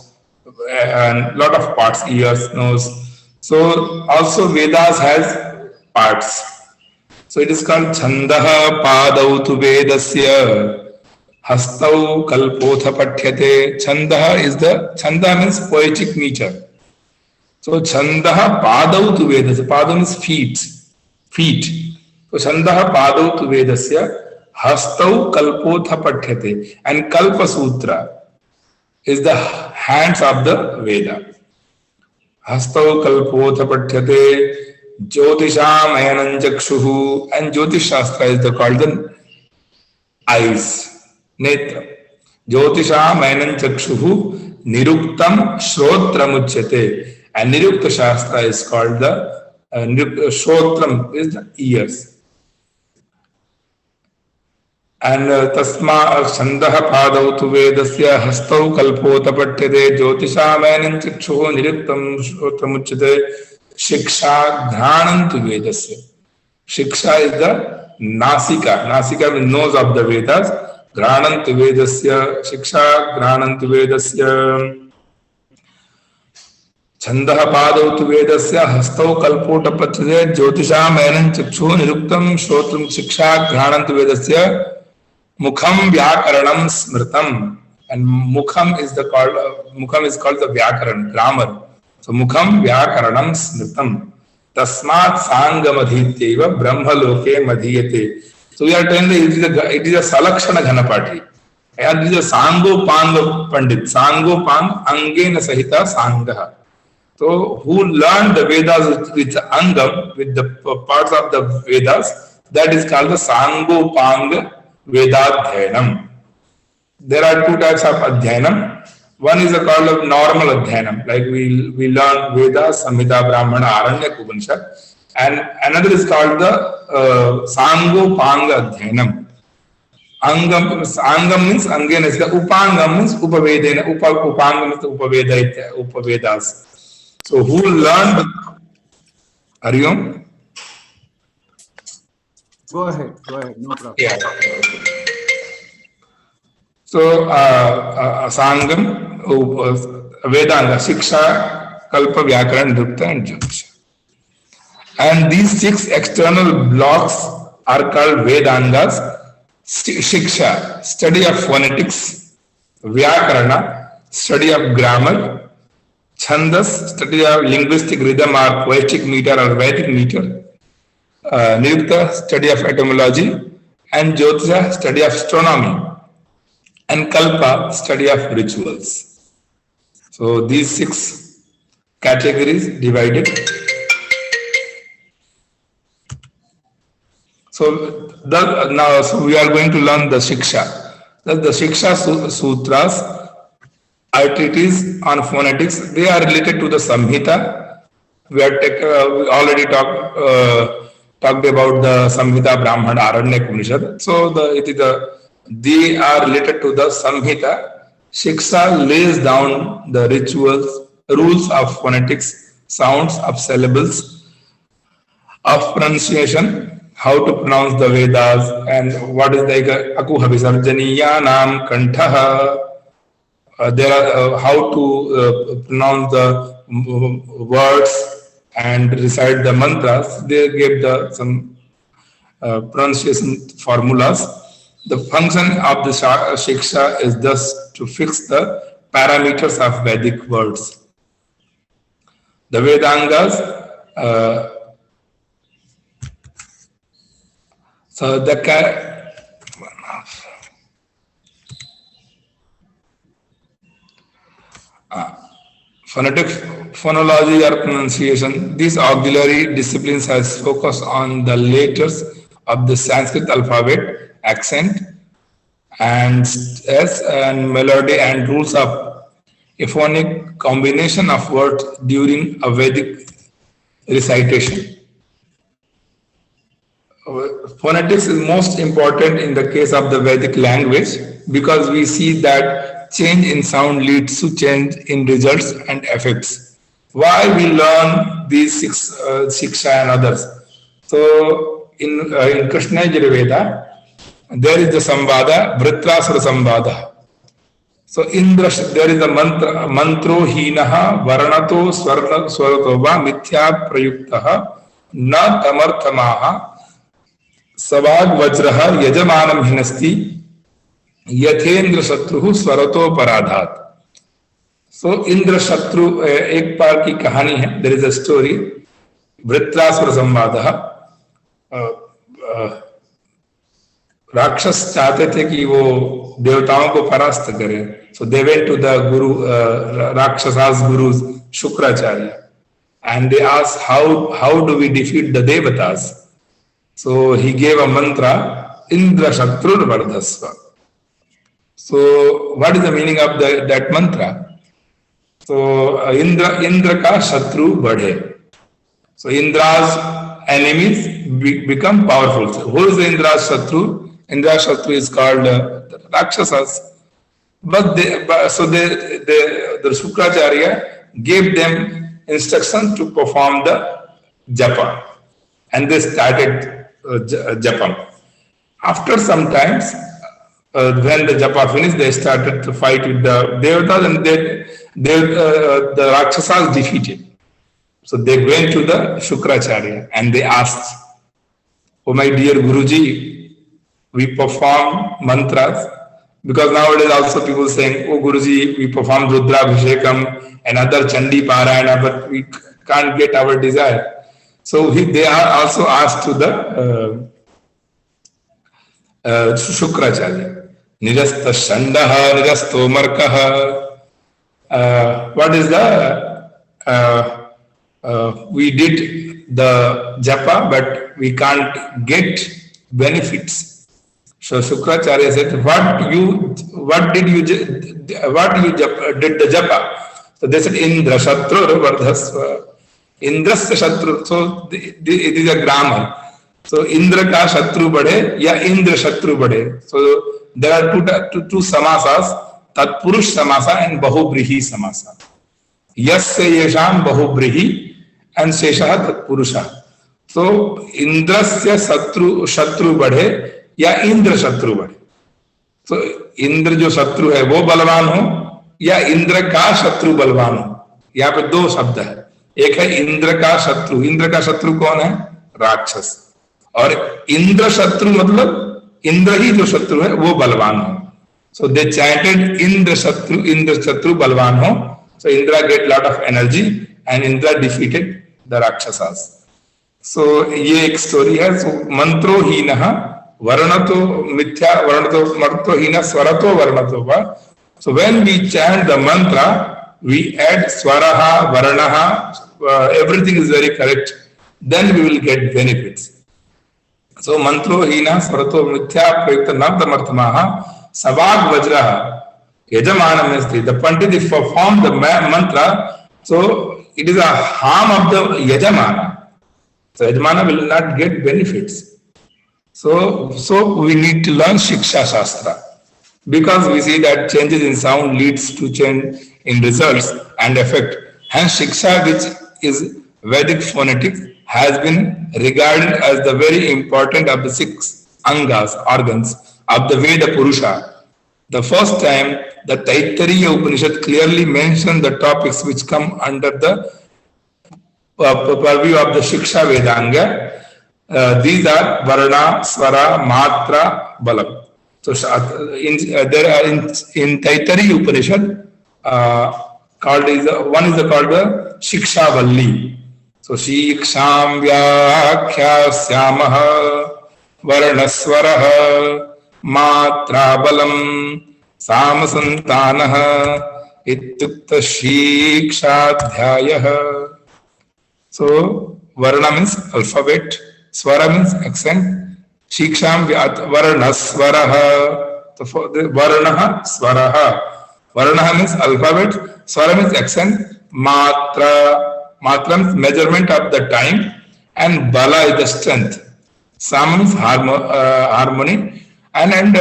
and lot of parts, ears, nose. So also Vedas has parts. So it is called Chandaha Padau tu Vedasya Hastau Kalpotha Pathyate. Chandaha is Chanda means poetic meter. So Chandaha Padau tu Vedasya. Padau means feet. So Chandaha Padau tu Vedasya Hastau Kalpotha Pathyate. And Kalpa Sutra is the hands of the Veda. Hastau Kalpotha Pathyate. Jyotisham Ayanam Jakshuhu, and Jyotish Shastra is called the eyes, Netra. Jyotisham Ayanam Jakshuhu, Niruktam Shrotram Uchyate, and Nirukta Shastra is called the Shrotram is the ears. And Tasma Chandaha Padau tu Vedasya Hastau Kalpota Pathyate, Jyotisham Ayanam Jakshuhu, Niruktam Shrotram Uchyate. Shiksha Dhranantu Vedasya. Shiksha is the Nasika. Nasika means nose of the Vedas. Dhranantu Vedasya. Shiksha Dhranantu Vedasya. Chandaha Padau tu Vedasya. Hastau Kalpota Pathyate. Jyotisham Ayanam Chakshu Niruktam Shrotram Shiksha Dhranantu Vedasya. Mukham Vyakaranam Smritam. And Mukham is called the Vyakaran, grammar. So Mukham Vyakaranam Smritam Tasmat Sangamadhityeva Brahmaloke Madhyate. So we are telling it is a Salakshana Ghanapati. And it is a Sango Pang Pandit. Sango Pang Angena Sahita Sangaha. So who learned the Vedas with the Angam, with the parts of the Vedas, that is called the Sango Pang Vedadhyanam. There are 2 types of Adhyanam. One is called a normal Adhyanam, like we learn Vedas, Samhita, Brahmana, Aranya, Upanishad, and another is called the Sango Panga Adhyanam. Angam means Angena, Upangam means Upavedena, Upangam means Upavedas. So who learned Ariom? Go ahead, no problem. Yeah. So Sangam, Vedanga, Shiksha, Kalpa, Vyakaran, Nirukta and Jyotisha. And these 6 external blocks are called Vedangas. Shiksha, study of phonetics. Vyakarana, study of grammar. Chandas, study of linguistic rhythm or poetic meter or Vedic meter. Nirukta, study of etymology. And Jyotisha, study of astronomy. And Kalpa, study of rituals. So these 6 categories divided. So now we are going to learn the Shiksha. The Shiksha Sutras are treatises on phonetics. They are related to the Samhita. We already talked about the Samhita, Brahmana, Aranya, Upanishad. So they are related to the Samhita. Shiksha lays down the rituals, rules of phonetics, sounds of syllables, of pronunciation, how to pronounce the Vedas, and what is the Akuha Visarjaniya Nam Kantaha. There are how to pronounce the words and recite the mantras. They gave some pronunciation formulas. The function of the Shiksha is thus to fix the parameters of Vedic words. The Vedangas, so the phonetic, phonology or pronunciation, these auxiliary disciplines has focused on the letters of the Sanskrit alphabet, accent, and S and melody and rules of a phonic combination of words during a Vedic recitation. Phonetics is most important in the case of the Vedic language because we see that change in sound leads to change in results and effects. Why we learn these six Shiksha and others? So in Krishna Veda, there is the Samvada, Vritrasura Samvada. So there is a mantra, mantro hinaha varanato swarato va mithya prayuktaha na tamarthamaha savag vajraha yajamanam hinasti yathendra shatruhu swarato paradhat. So Indra Shatru एक बार की कहानी है. There is a story. Vritrasura Samvada. राक्षस चाहते थे कि वो देवताओं को परास्त करें. So they went to the guru, Rakshasas gurus, Shukracharya, and they asked how do we defeat the devatas? So he gave a mantra, Indra Shatrur Vardhasva. So what is the meaning of that mantra? So Indra ka Shatru badhe. So Indra's enemies become powerful. So who is the Indra's Shatru? Indra's Shatru is called the Rakshasas. But the Shukracharya gave them instruction to perform the japa, and they started japam. After some time, when the japa finished, they started to fight with the devatas, and the Rakshasas defeated. So they went to the Shukracharya and they asked, "Oh my dear Guruji, we perform mantras." Because nowadays also people saying, "Oh Guruji, we perform Rudrabhishekam and other Chandi Parayana, but we can't get our desire." So they are also asked to the Shukracharya. Nirasta Shandaha, Nirasto Markaha. What is the we did the japa, but we can't get benefits. So Shukracharya said, what did you did the japa? So they said, Indra Shatru Vardhasva. Indrasya Shatru. So it is a grammar. So Indra ka Shatru bade ya Indra Shatru bade. So there are two samasas, Tatpurush samasa and Bahubrihi samasa. Yasya yesham Bahubrihi and Sheshaha Tatpurusha. So Indrasya Shatru bade या इंद्र शत्रु बढ़े. तो इंद्र जो शत्रु है वो बलवान हो या इंद्र का शत्रु बलवान हो. यहाँ पे दो शब्द है. एक है इंद्र का शत्रु. इंद्र का शत्रु कौन है? राक्षस. और इंद्र शत्रु मतलब इंद्र ही जो शत्रु है वो बलवान हो. सो दे चैंटेड इंद्र शत्रु बलवान हो. So Indra get lot of energy and Indra defeated the rakshasas. So ये एक स्टोरी है. सो मंत्रो ही नहा Varanato mithya, varanato marto hina, swarato varanato va. So when we chant the mantra, we add swaraha, varanaha, everything is very correct. Then we will get benefits. So mantro hina, swarato mithya, prayukta nabdamartamaha, savag vajraha, yajamanam asti. The Pandit if perform the mantra, so it is a harm of the yajamana. So yajamana will not get benefits. So we need to learn Shiksha Shastra because we see that changes in sound leads to change in results and effect. Hence Shiksha, which is Vedic phonetics, has been regarded as the very important of the 6 angas, organs of the Veda Purusha. The first time the Taittiriya Upanishad clearly mentioned the topics which come under the purview of the Shiksha Vedanga. These are Varna, Swara, Matra, Balam. So there are in Taittiriya Upanishad called one is called the Shikshavalli. So Shiksham Vyakhyasyaamaha Varnaswaraha Matra Balam Samasantanaha Ityukta Shikshadhyayah. So Varna means alphabet, Swara means accent, Shiksham Varnaswaraha. So for the Varnaha, Swaraha. Varnaha means alphabet, Swara means accent, Matra means measurement of the time, and Bala is the strength. Sama means harmony, and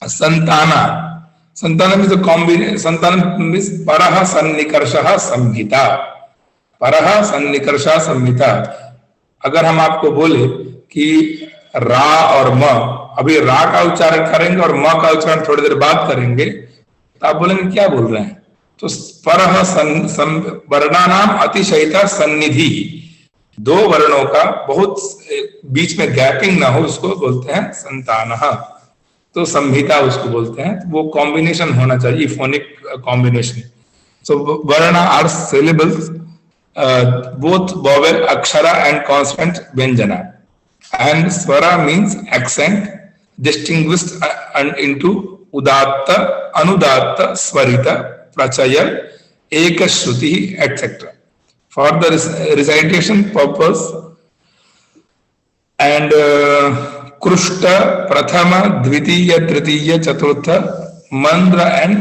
Santana. Santana means a combination. Santana means Paraha Sannikarshaha Samhita. Paraha Sannikarshaha Samhita. अगर हम आपको बोले कि रा और म, अभी रा का उच्चारण करेंगे और म का उच्चारण थोड़ी देर बाद करेंगे, तो आप बोलेंगे क्या बोल रहे हैं? तो परह वर्णानाम अतिशयिता सन्निधि, दो वर्णों का बहुत बीच में गैपिंग ना हो, उसको बोलते हैं संतानः. तो संहिता उसको बोलते हैं. वो कॉम्बिनेशन होना चाहिए, phonic combination. So varna are syllables, both vowel akshara and consonant vyanjana, and swara means accent distinguished into udatta, anudatta, swarita, prachaya, ekashruti, etc. For the recitation purpose, and krushta, prathama, dvitiya, tritiya, chaturtha, mandra and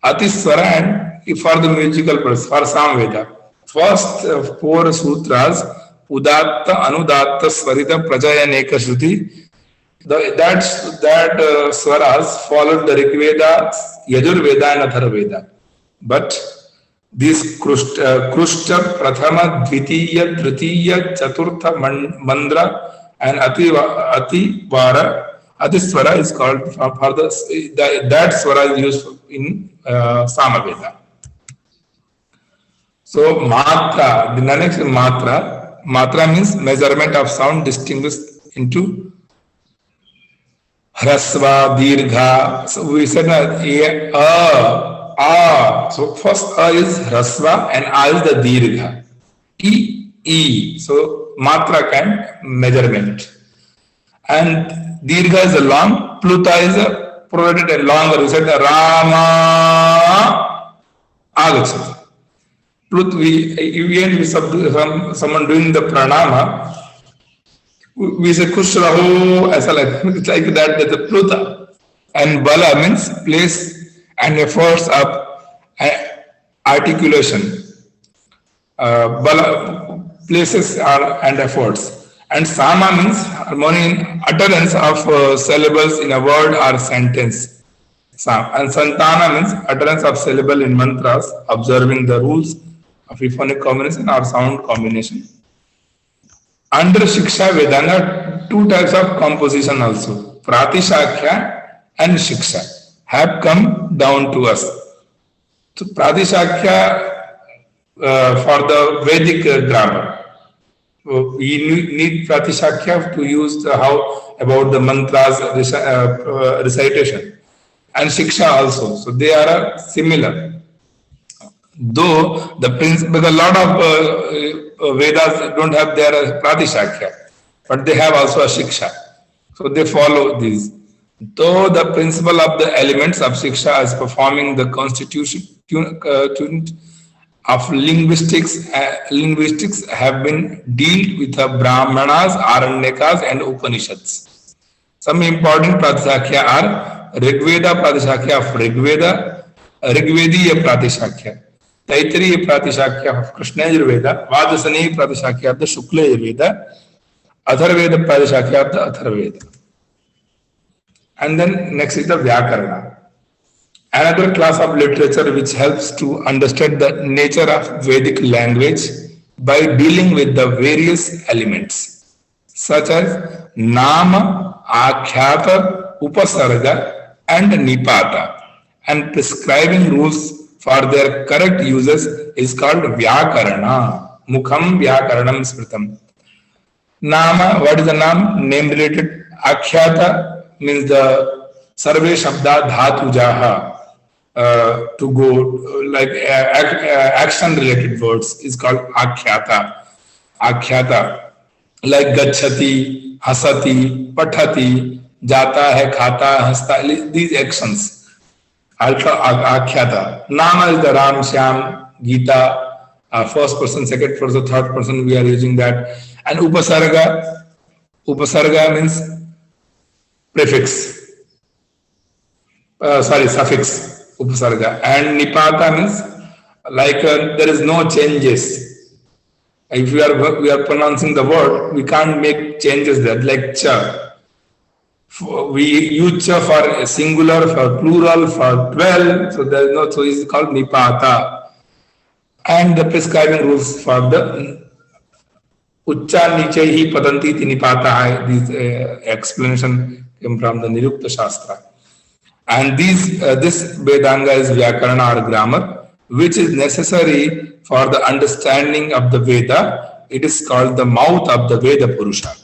atiswara, and for the musical purpose, for Samveda. First four sutras, Udatta, Anudatta, Swarita, Prajaya, Ekashruti, that swaras followed the Rigveda, Yajurveda and Atharvaveda. But these Krushta, Prathama, Dvitiya, Tritiya, Chaturtha, Mandra and Ativara, Atiswara is called for that swara is used in Samaveda. So matra, the next matra. Matra means measurement of sound distinguished into hrasva, dirgha. So we said a. So first a is hrasva and a is the dirgha. E. So matra can measurement. And dirgha is a long. Pluta is a provided a longer. We said Rama agachati. We someone doing the pranama, we say kushraho, as like that, the pluta. And bala means place and efforts of articulation. Bala places are and efforts. And sama means harmony in utterance of syllables in a word or sentence. And santana means utterance of syllable in mantras, observing the rules of euphonic combination or sound combination. Under Shiksha Vedanga, two types of composition also, Pratishakhya and Shiksha, have come down to us. So Pratishakhya for the Vedic grammar. We need Pratishakhya to use how about the mantras recitation, and Shiksha also. So they are similar. Though because a lot of Vedas don't have their Pratishakhya, but they have also a Shiksha. So they follow these. Though the principle of the elements of Shiksha is performing the constitution of linguistics have been dealt with the Brahmanas, Aranyakas and Upanishads. Some important Pratishakhya are Rigveda Pratishakhya of Rigveda, Rigvediya Pratishakhya, Taittiriya Pratishakhya of Krishna Veda, Vajasani Pratishakhya of the Shukla Veda, Atharveda Pratishakhya of the Atharveda. And then next is the Vyakarana, another class of literature which helps to understand the nature of Vedic language by dealing with the various elements such as Nama, Akhyata, Upasarga and Nipata, and prescribing rules for their correct uses is called Vyakarana. Mukham Vyakaranam Smritam. Nama, what is the name? Name related. Akhyata means the sarve shabda dhatujaha, to go like action related words is called akhyata. Akhyata, like gachati, hasati, pathati, jata hai, khata, hasta, these actions. Akhyata. Nama is the Ram, Shyam, Gita, first person, second person, third person, we are using that. And upasarga, upasarga means prefix. Suffix, upasarga. And nipata means like there is no changes. If we are pronouncing the word, we can't make changes there, like cha. We use cha for a singular, for plural, for 12, so there is no, so it's called nipata. And the prescribing rules for the ucha niche hi padanti ti nipata hai, this explanation came from the Nirukta Shastra. And this Vedanga is Vyakarana or grammar, which is necessary for the understanding of the Veda. It is called the mouth of the Veda Purusha.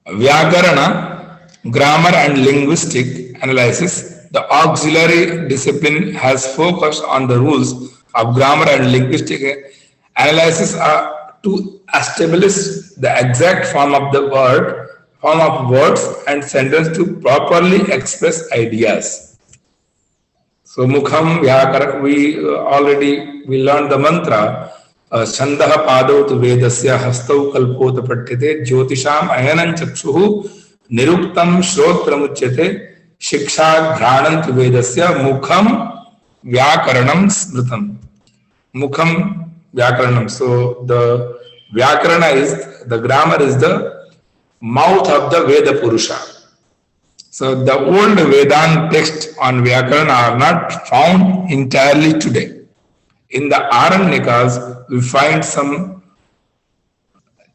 Vyakarana, grammar and linguistic analysis, the auxiliary discipline has focused on the rules of grammar and linguistic analysis to establish the exact form of the word, form of words and sentence to properly express ideas. So Mukham Vyakara, we learned the mantra, Chandaha Padau tu Vedasya Hastau Kalpota Patyate Jyotisham Ayanam Chakshuhu Niruktam Shrotramuchyate Shiksha Ghranam tu Vedasya Mukham Vyakaranam Smritam. Mukham Vyakaranam. So the Vyakarana is, the grammar is the mouth of the Veda Purusha. So the old Vedan texts on Vyakarana are not found entirely today. In the Aranyakas, we find some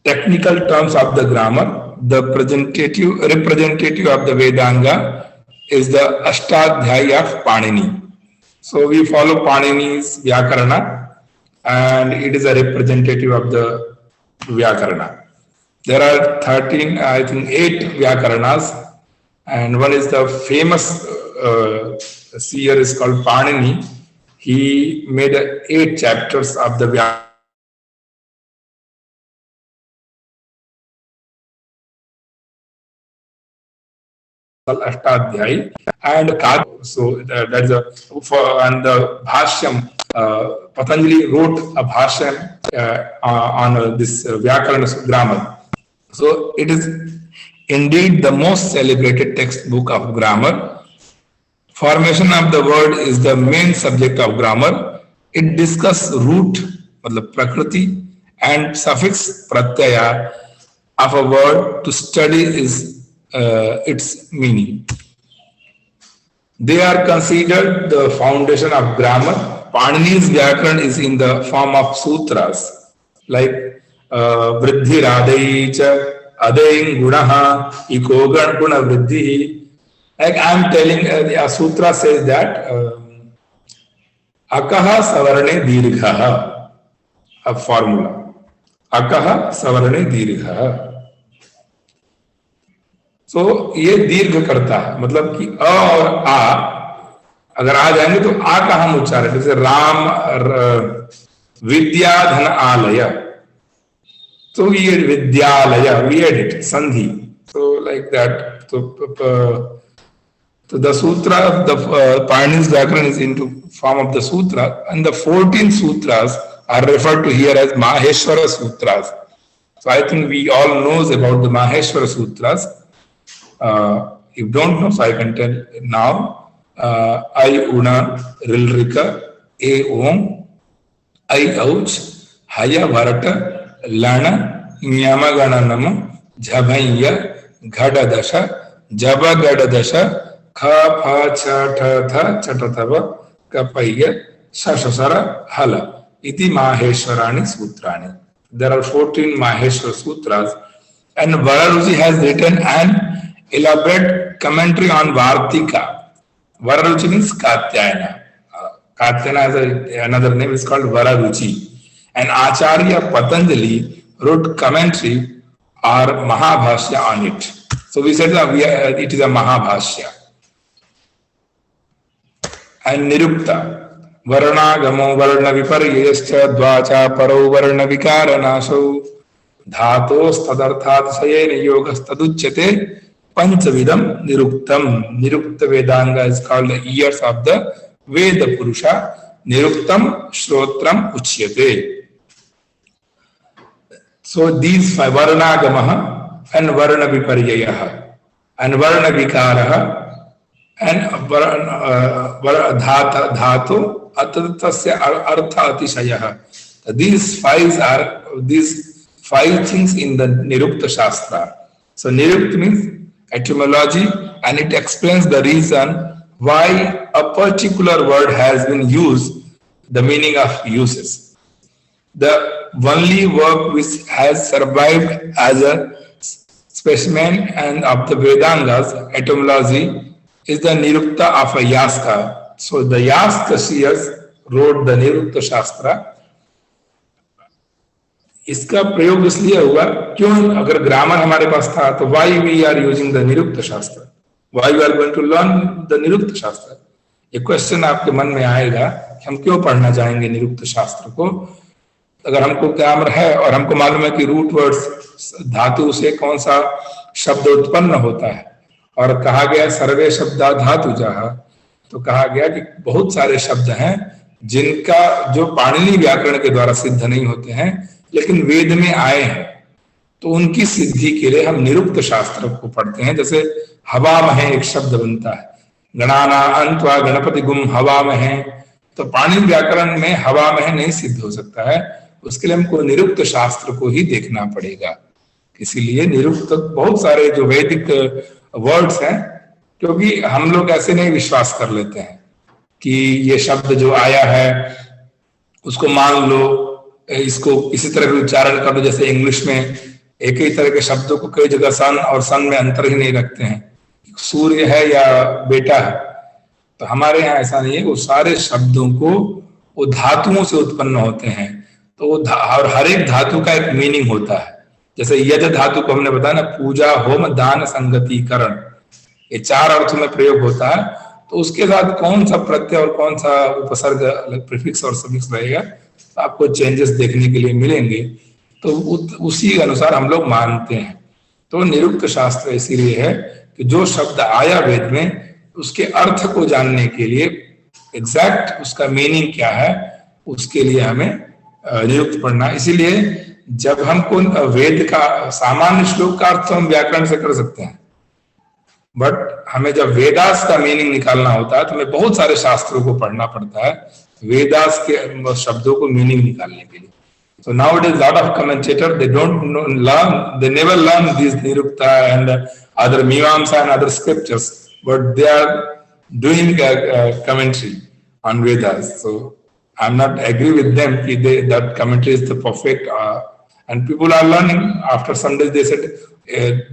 technical terms of the grammar. The representative of the Vedanga is the Ashtadhyaya of Panini. So we follow Panini's Vyakarana, and it is a representative of the Vyakarana. There are 13, I think 8 Vyakaranas, and one is the famous seer is called Panini. He made 8 chapters of the Vyakarana. Ashtadhyay and so that's and the Bhashyam, Patanjali wrote a Bhashyam on this Vyakarana grammar. So it is indeed the most celebrated textbook of grammar. Formation of the word is the main subject of grammar. It discusses root, prakriti, and suffix pratyaya of a word. To study is its meaning. They are considered the foundation of grammar. Panini's Vyakaran is in the form of sutras, like Vriddhi Radai cha Adayin Gunaha Ikogan Guna Vriddhi. Like I am telling, a sutra says that Akaha Savarane Dirghaha, a formula. Akaha Savarane Dirghaha. So ये दीर्घ करता है, मतलब कि अ और आ अगर आ जाएंगे तो आ का हम उच्चारण, जैसे राम विद्याधन आलय, तो ये विद्यालय, we add it sandhi, so like that. So the sutra, the Panini's Vyakaran is into form of the sutra, and the 14 sutras are referred to here as Maheshwara Sutras. So I think we all knows about the Maheshwara Sutras. If you don't know, so I can tell now. I una rilrika a om I ouch haya varata lana nyamagana nama jhabhaya ghada dasha jaba gada dasha kha pha cha tha tha chatathava kapaya shashasara hala iti maheshwarani sutrani. There are 14 Maheshwara Sutras, and Vararuchi has written an elaborate commentary on Vartika. Vararuchi means Katyayana. Katyayana has another name, is called Vararuchi. And Acharya Patanjali wrote commentary or Mahabhashya on it. So we said it is a Mahabhashya. And Nirukta, Varnagamo Varna Viparyascha Dvacha Paro Varna Vikaranasho Dhatos Tadarthat Sayena Yogas Taduchyate Panchavidam Niruktam. Nirukta Vedanga is called the ears of the Veda Purusha. Niruktam Shrotram Uchyate. So these five, Varnagamaha and Varna Viparyayaha and Varna Vikaraha and dhatu atatasya artha atishayah. These five things in the Nirukta Shastra. So Nirukta means etymology, and it explains the reason why a particular word has been used, the meaning of uses. The only work which has survived as a specimen and of the Vedangas etymology is the Nirukta of a Yaska. So the Yaska seers wrote the Nirukta Shastra. इसका प्रयोग इसलिए हुआ, क्यों? अगर grammar हमारे पास था तो why we are using the Nirukta Shastra? Why we are going to learn the Nirukta Shastra? ये क्वेश्चन आपके मन में आएगा कि हम क्यों पढ़ना चाहेंगे निरुक्त शास्त्र को? अगर हमको ग्रामर है और हमको मालूम है कि रूट वर्ड्स धातु से कौन सा शब्द उत्पन्न होता है, और कहा गया सर्वे शब्दा धातु जहा, तो कहा गया कि बहुत सारे शब्द हैं जिनका जो पाणिनि व्याकरण के द्वारा सिद्ध नहीं होते हैं लेकिन वेद में आए हैं, तो उनकी सिद्धि के लिए हम निरुक्त शास्त्र को पढ़ते हैं। जैसे हवा में एक शब्द बनता है, गणाना अंत्वा गणपति गुम हवा में, तो पाणिनि व्याकरण में हवा में नहीं सिद्ध हो सकता है, उसके लिए हमको निरुक्त शास्त्र को ही देखना पड़ेगा। इसीलिए निरुक्त बहुत सारे जो वैदिक वर्ड्स हैं, क्योंकि हम लोग ऐसे नहीं विश्वास कर लेते हैं कि ये शब्द जो आया है उसको मान लो, इसको इसी तरह भी उच्चारण कर लो। जैसे इंग्लिश में एक ही तरह के शब्दों को कई जगह सन और सन में अंतर ही नहीं रखते हैं, सूर्य है या बेटा है, तो हमारे यहाँ ऐसा नहीं है। वो सारे शब्दों को वो धातुओं से उत्पन्न होते हैं, तो वो और हर एक धातु का एक मीनिंग होता है। जैसे यज धातु को हमने बताया ना, पूजा होम दान संगतिकरण, ये चार अर्थों में प्रयोग होता है, तो उसके साथ कौन सा प्रत्यय और कौन सा उपसर्ग प्रीफिक्स और सफिक्स रहेगा, तो आपको चेंजेस देखने के लिए मिलेंगे, तो उसी अनुसार हम लोग मानते हैं। तो निरुक्त शास्त्र इसीलिए है कि जो शब्द आया वेद में उसके अर्थ को जानने के लिए एग्जैक्ट उसका मीनिंग क्या है, उसके लिए हमें निरुक्त पढ़ना। इसीलिए जब हमको वेद का सामान्य श्लोक का अर्थ हम व्याकरण से कर सकते हैं, बट हमें जब वेदास का मीनिंग निकालना होता है तो हमें बहुत सारे शास्त्रों को पढ़ना पड़ता है वेदास के शब्दों को मीनिंग निकालने के लिए। So nowadays lot of commentators they never learn these nirukta and other mimamsa and other scriptures, but they are doing a commentary on Vedas. So I'm not agree with them that commentary is the perfect, and people are learning. After some days they said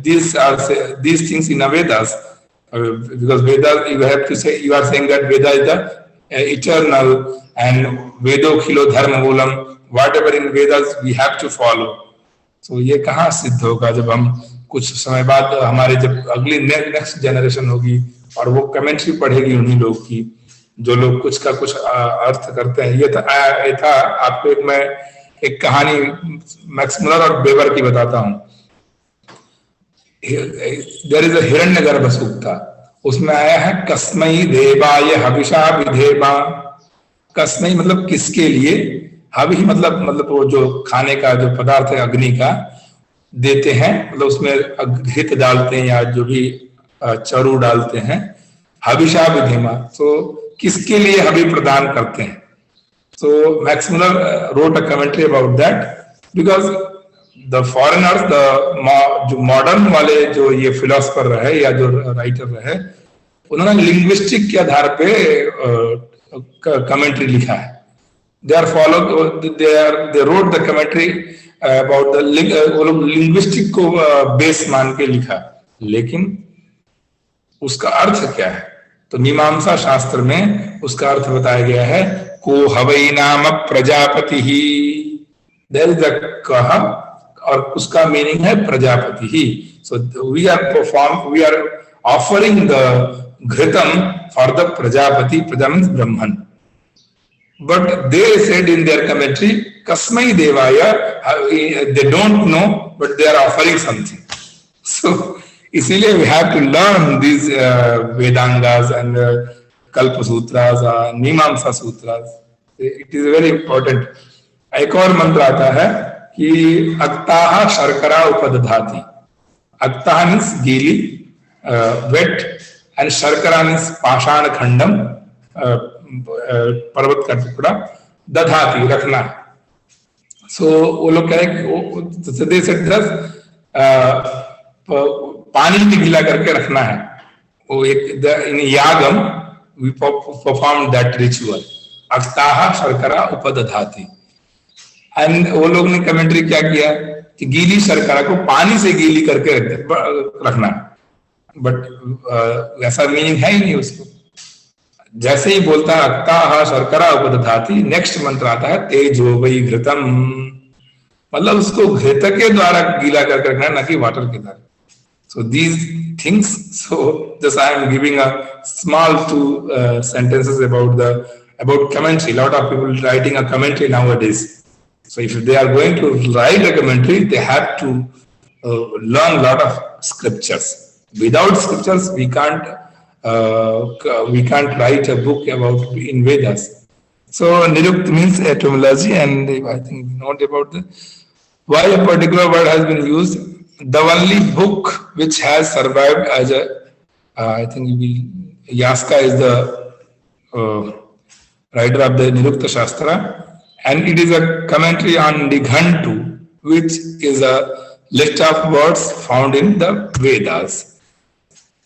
these things in Vedas, because Vedas you have to say, you are saying that Veda is the eternal and Vedo khilo dharma moolam, whatever in Vedas we have to follow. So ये कहाँ सिद्ध होगा जब हम कुछ समय बाद हमारे जब अगली नेक्स्ट जनरेशन होगी और वो कमेंट्री पढ़ेगी उन्हीं लोग की जो लोग कुछ का कुछ अर्थ करते हैं। ये था आपको मैं एक कहानी मैक्स मुलर और वेबर की बताता हूँ। देयर इज अ हिरण्यगर्भ सूक्ता, उसमें आया है कस्मै देवाय हविषा विधेमा। कस्मै मतलब किसके लिए, हवि मतलब वो जो खाने का जो पदार्थ है अग्नि का देते हैं, मतलब उसमें घृत डालते हैं या जो भी चरु डालते हैं, हविषा विधेमा, तो किसके लिए हवि प्रदान करते हैं। So Max Muller wrote a commentary about that because the foreigners, जो मॉडर्न वाले जो ये फिलोसफर रहे या जो राइटर रहे, उन्होंने लिंग्विस्टिक के आधार पे कमेंट्री लिखा है। They wrote the commentary about the linguistic को बेस मान के लिखा, लेकिन उसका अर्थ क्या है, तो मीमांसा शास्त्र में उसका अर्थ बताया गया है को हवै नाम प्रजापति ही, देयर इज अ कहा और उसका मीनिंग है प्रजापति ही। सो So we are offering the Ghritam for the Prajapati. Praja means Brahman. But they said in their commentary, Kasmai Devaya, they don't know, but they are offering something. So, इसीलिए we have to learn these Vedangas and Kalpa Sutras, Mimamsa Sutras. It is very important. एक और मंत्र आता है कि अक्ताहा शर्करा उपदधाति. Aktaha means gili, wet, and Sharkara means Pashana Khandam, पर्वत का टुकड़ा, दधाती रखना है. सो वो लोग कहे दे से पानी में गीला करके रखना है. वो एक इन यागम we performed that ritual. अक्ताहा शर्करा उपदधाती. एंड वो लोग ने कमेंट्री क्या किया कि गीली शर्करा को पानी से गीली करके रखना, बट ऐसा मीनिंग है ही नहीं उसको. जैसे ही बोलता है अक्ताहा शर्करा उपदधाती, नेक्स्ट मंत्र आता है तेजो वै घृतम, मतलब उसको घृत के द्वारा गीला करके रखना, ना कि वाटर के द्वारा. So these things, so just I am giving a small two sentences about commentary. A lot of people writing a commentary nowadays. So if they are going to write a commentary, they have to learn a lot of scriptures. Without scriptures, we can't write a book about in Vedas. So Nirukt means etymology, and I think we know about why a particular word has been used. The only book which has survived as a, I think Yaska is the writer of the Nirukta Shastra, and it is a commentary on Nighantu, which is a list of words found in the Vedas.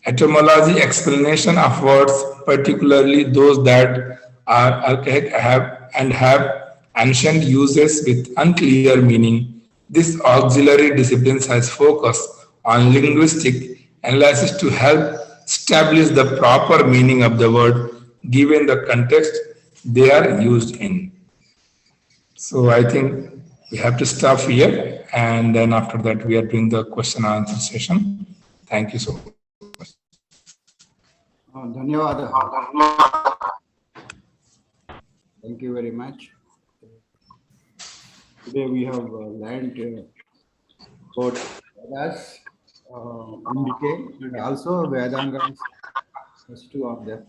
Etymology, explanation of words, particularly those that are archaic have ancient uses with unclear meaning. This auxiliary discipline has focused on linguistic analysis to help establish the proper meaning of the word given the context they are used in. So I think we have to stop here, and then after that we are doing the question and answer session. Thank you so much. Dhanyawad. Thank you very much. Today we have learned about Vedas in detail, and also Vedangas, first two of them,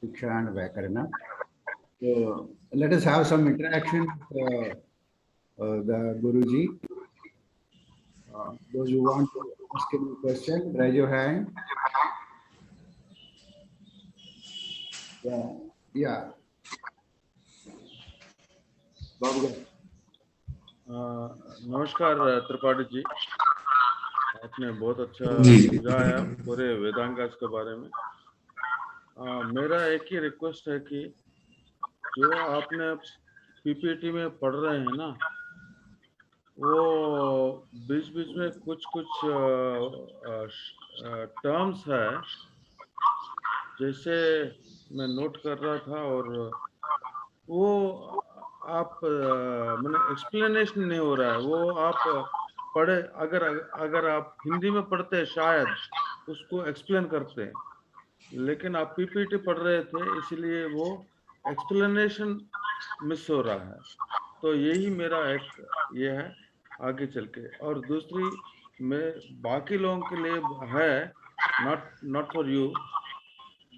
Shiksha and Vyakarana. So let us have some interaction with the Guruji. Those who want to ask any question, raise your hand. Yeah. Babu. नमस्कार त्रिपाठी जी, आपने बहुत अच्छा समझाया पूरे वेदांगास के बारे में. मेरा एक ही रिक्वेस्ट है कि जो आपने पीपीटी में पढ़ रहे हैं ना, वो बीच बीच में कुछ टर्म्स है, जैसे मैं नोट कर रहा था, और वो आप मैंने एक्सप्लेनेशन नहीं हो रहा है. वो आप पढ़े, अगर आप हिंदी में पढ़ते हैं शायद उसको एक्सप्लेन करते हैं, लेकिन आप पीपीटी पढ़ रहे थे इसलिए वो एक्सप्लेनेशन मिस हो रहा है. तो यही मेरा एक ये है आगे चल के. और दूसरी मैं बाकी लोगों के लिए है, नॉट फॉर यू,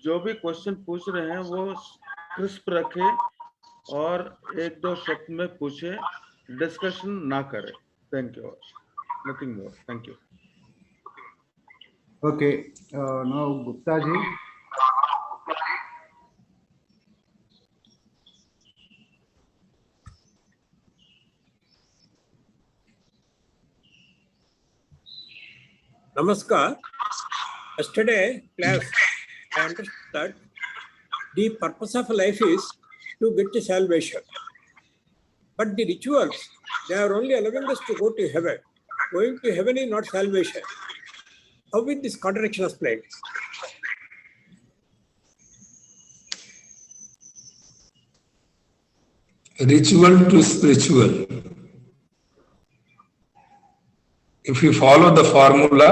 जो भी क्वेश्चन पूछ रहे हैं वो क्रिस्प रखे और एक दो शब्द में पूछे, डिस्कशन ना करें. Thank you. Nothing more. Thank you. Okay. Now Gupta ji. Namaskar. Yesterday class I understood that the purpose of life is to get to salvation. But the rituals, they are only allowing us to go to heaven. Going to heaven is not salvation. How will this contradiction explained? Ritual to spiritual. if you follow the formula,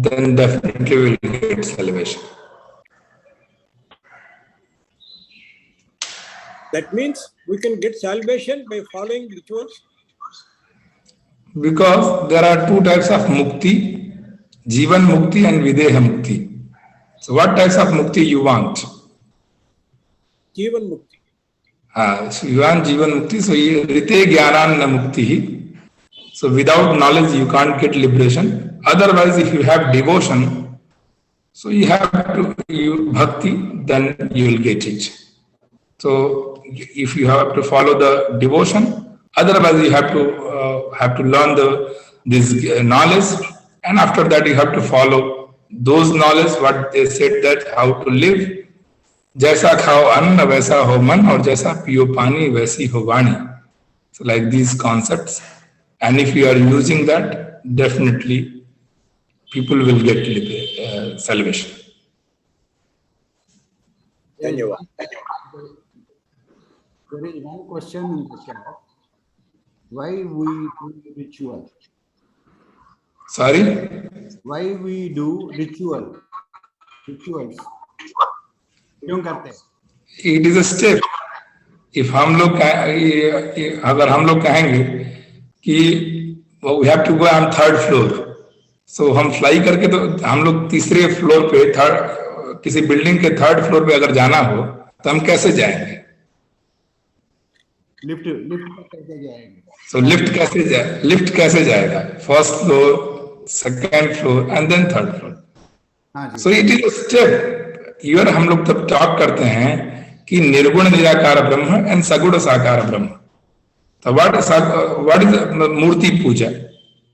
then definitely we will get salvation. That means we can get salvation by following rituals. Because there are two types of mukti, Jivan mukti and Videha mukti. So what types of mukti you want? Jivan mukti. So you want Jivan mukti, so Rite Jnanan na mukti. So without knowledge you can't get liberation. Otherwise, if you have devotion, so you have to bhakti, then you will get it. So if you have to follow the devotion, otherwise you have to learn this knowledge, and after that you have to follow those knowledge what they said that how to live. जैसा खाओ अन्न वैसा हो मन और जैसा पियो पानी वैसी हो वाणी. So like these concepts, and if you are using that, definitely people will get salvation. Dhanyavad. There is one question in the chat. Why we do ritual? Sorry? Why we do rituals? क्यों करते हैं? It is a step. If अगर हम लोग कहेंगे कि we have to go on third floor, so हम fly करके तो हम लोग तीसरे फ्लोर पे किसी बिल्डिंग के थर्ड फ्लोर पे अगर जाना हो तो हम कैसे जाएंगे? लिफ्ट कैसे जाएंगे? So लिफ्ट कैसे जाएगा? First floor, second floor and then third floor. So it is a step. ईयर हम लोग तब टॉक करते हैं कि निर्गुण निराकार ब्रह्म एंड सगुण साकार ब्रह्म. तो व्हाट इज मूर्ति पूजा?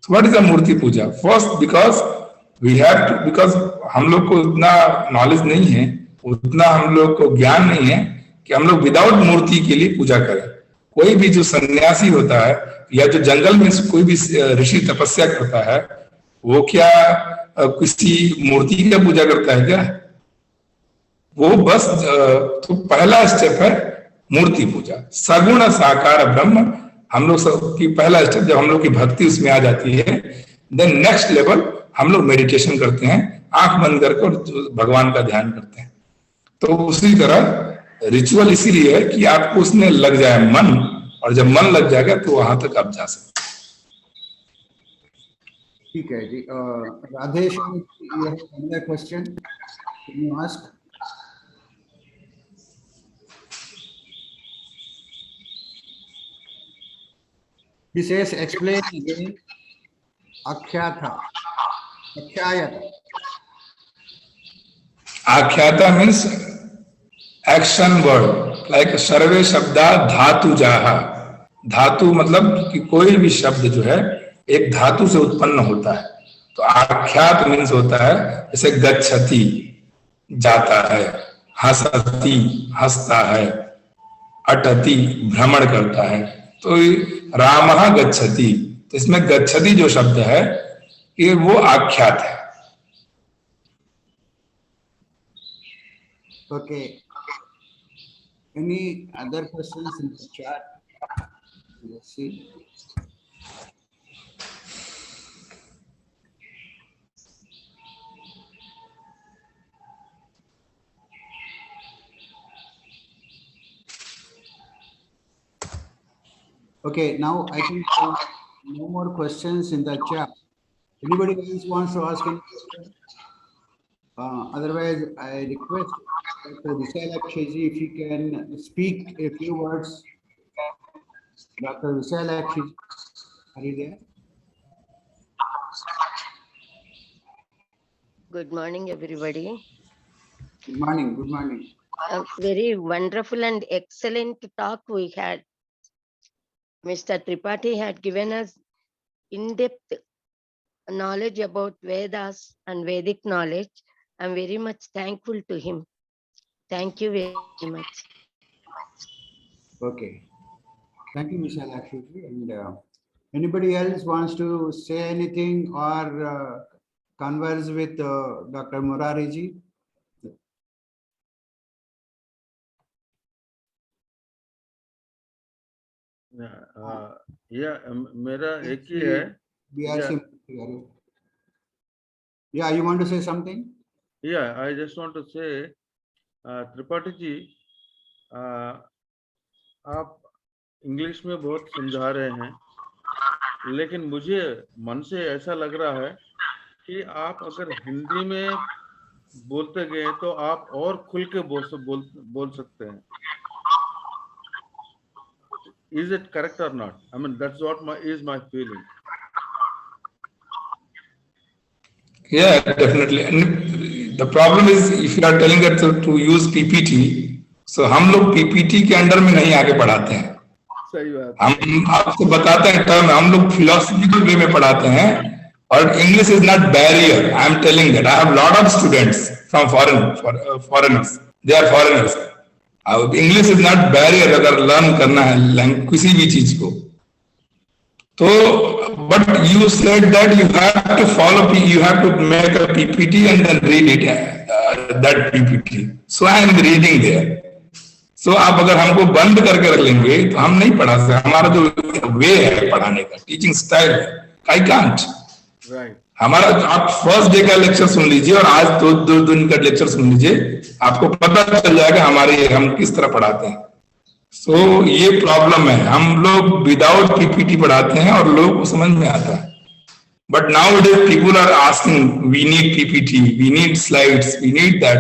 व्हाट इज अ मूर्ति पूजा? फर्स्ट बिकॉज हम लोग को उतना नॉलेज नहीं है, उतना हम लोग को ज्ञान नहीं है कि हम लोग विदाउट मूर्ति के लिए पूजा करें. कोई भी जो सन्यासी होता है या जो जंगल में कोई भी ऋषि तपस्या करता है, वो क्या किसी मूर्ति की पूजा करता है क्या? वो बस तो पहला स्टेप है मूर्ति पूजा. सगुण साकार ब्रह्म हम लोग की पहला स्टेप. जब हम लोग की भक्ति उसमें आ जाती है, देन नेक्स्ट लेवल हम लोग मेडिटेशन करते हैं, आंख बंद करके और भगवान का ध्यान करते हैं. तो उसी तरह रिचुअल इसीलिए है कि आपको उसमें लग जाए मन, और जब मन लग जाएगा तो वहां तक आप जा सकते. ठीक है जी. Radhesh, you have another question? Can you ask? He says, explain again. Akhyata means action word, like सर्वे शब्दा धातु जाहा. धातु मतलब कि कोई भी शब्द जो है एक धातु से उत्पन्न होता है. तो आख्यात मीन्स होता है जैसे गच्छति जाता है, हसति हंसता है, अटति भ्रमण करता है. तो रामः गच्छति, तो इसमें गच्छति जो शब्द है ये वो आख्यात है. Okay. Any other questions in the chat? Let's see. Okay, now I think no more questions in the chat. Anybody else wants to ask any question? Otherwise, I request Dr. Visalakshi, if you can speak a few words. Dr. Visalakshi, are you there? Good morning, everybody. Good morning. Good morning. A very wonderful and excellent talk we had. Mr. Tripathi had given us in-depth knowledge about Vedas and Vedic knowledge. I'm very much thankful to him. Thank you very much. Okay. Thank you, Ms. Alakshi. And anybody else wants to say anything or converse with Dr. Murari ji? मेरा एक ही है. BRC Yeah, you want to say something? Yeah, I just want to say, Tripathi ji, आप English में बहुत समझा रहे हैं, लेकिन मुझे मन से ऐसा लग रहा है कि आप अगर हिंदी में बोलते गए तो आप और खुल के बोल सकते हैं. Is it correct or not? I mean, that's what is my feeling. Yeah, definitely. And the problem is, if you are telling that to use PPT, so हम लोग PPT के अंडर में नहीं आगे पढ़ाते हैं. सही बात. हम आपको बताते हैं टर्म, हम लोग फिलोसफिकल वे में पढ़ाते हैं. और English is not barrier. I am telling that I have lot of students from foreigners, they are foreigners. English is not barrier अगर लर्न करना है किसी भी चीज को. तो but you said that you have to follow, you have to make a PPT and then read it, that PPT. So I am reading there. So आप अगर हमको बंद करके रख लेंगे तो हम नहीं पढ़ा सकते. हमारा जो वे है पढ़ाने का, टीचिंग स्टाइल है, I can't. Right. हमारा आप फर्स्ट डे का लेक्चर सुन लीजिए और आज दो दिन का लेक्चर सुन लीजिए, आपको पता चल जाएगा हम किस तरह पढ़ाते हैं. So ये प्रॉब्लम है. हम लोग विदाउट पीपीटी पढ़ाते हैं और लोग को समझ में आता है. But now it is people are asking, we need PPT, we need slides, we need that.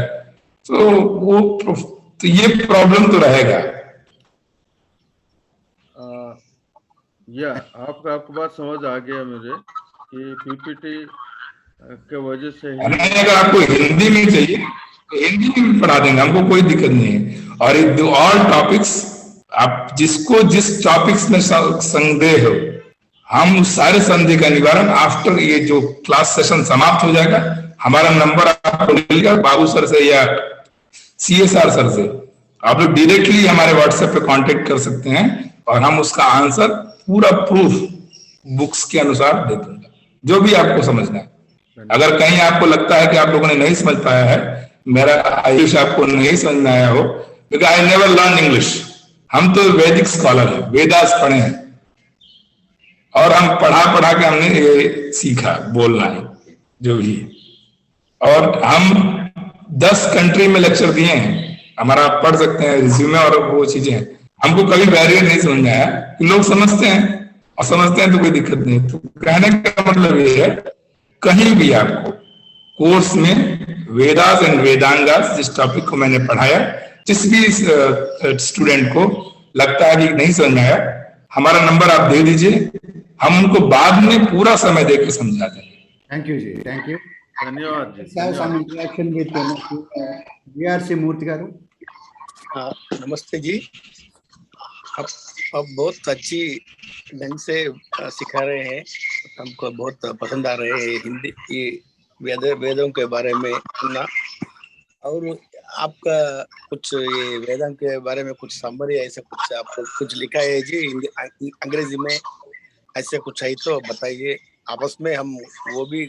तो ये प्रॉब्लम तो रहेगा. आपको बात समझ आ गया मुझे कि पीपीटी के वजह से ही. अगर आपको हिंदी में चाहिए तो हिंदी में पढ़ा देंगे, हमको कोई दिक्कत नहीं है. और ऑल टॉपिक्स, आप जिसको जिस टॉपिक्स में संदेह हो, हम उस सारे संदेह का निवारण आफ्टर ये जो क्लास सेशन समाप्त हो जाएगा, हमारा नंबर आपको मिलेगा बाबू सर से या CSR सर से. आप लोग डायरेक्टली हमारे व्हाट्सएप पे कांटेक्ट कर सकते हैं और हम उसका आंसर पूरा प्रूफ बुक्स के अनुसार दे दूंगा, जो भी आपको समझना है. अगर कहीं आपको लगता है कि आप लोगों ने नहीं समझ पाया है, मेरा आयुष आपको नहीं समझ में आया हो, because I never learn English. हम तो वैदिक स्कॉलर हैं, वेदास पढ़े हैं और हम पढ़ा के हमने ये सीखा बोलना है जो भी. और हम 10 कंट्री में लेक्चर दिए हैं, हमारा आप पढ़ सकते हैं रिज्यूमे और वो चीजें. हमको कभी बैरियर नहीं समझ में आया. लोग समझते हैं और समझते हैं तो कोई दिक्कत नहीं. तो कहने का मतलब ये है, कहीं भी आपको कोर्स में वेदास एंड वेदांगास जिस टॉपिक को मैंने पढ़ाया, जिस भी स्टूडेंट को लगता है कि नहीं समझ में आया, हमारा नंबर आप दे दीजिए, हम उनको बाद में पूरा समय देकर समझा देंगे. थैंक यू जी, थैंक यू. धन्यवाद जी. Some interaction with VRC Murthy garu. नमस्ते जी. अब बहुत अच्छी ढंग से सिखा रहे हैं, हमको बहुत पसंद आ रहे हैं हिंदी ये वेदों के बारे में सुनना. और आपका कुछ ये वेदांत के बारे में कुछ समरी ऐसा कुछ आपको कुछ लिखा है जी अंग्रेजी में, ऐसे कुछ है तो बताइए. आपस में हम वो भी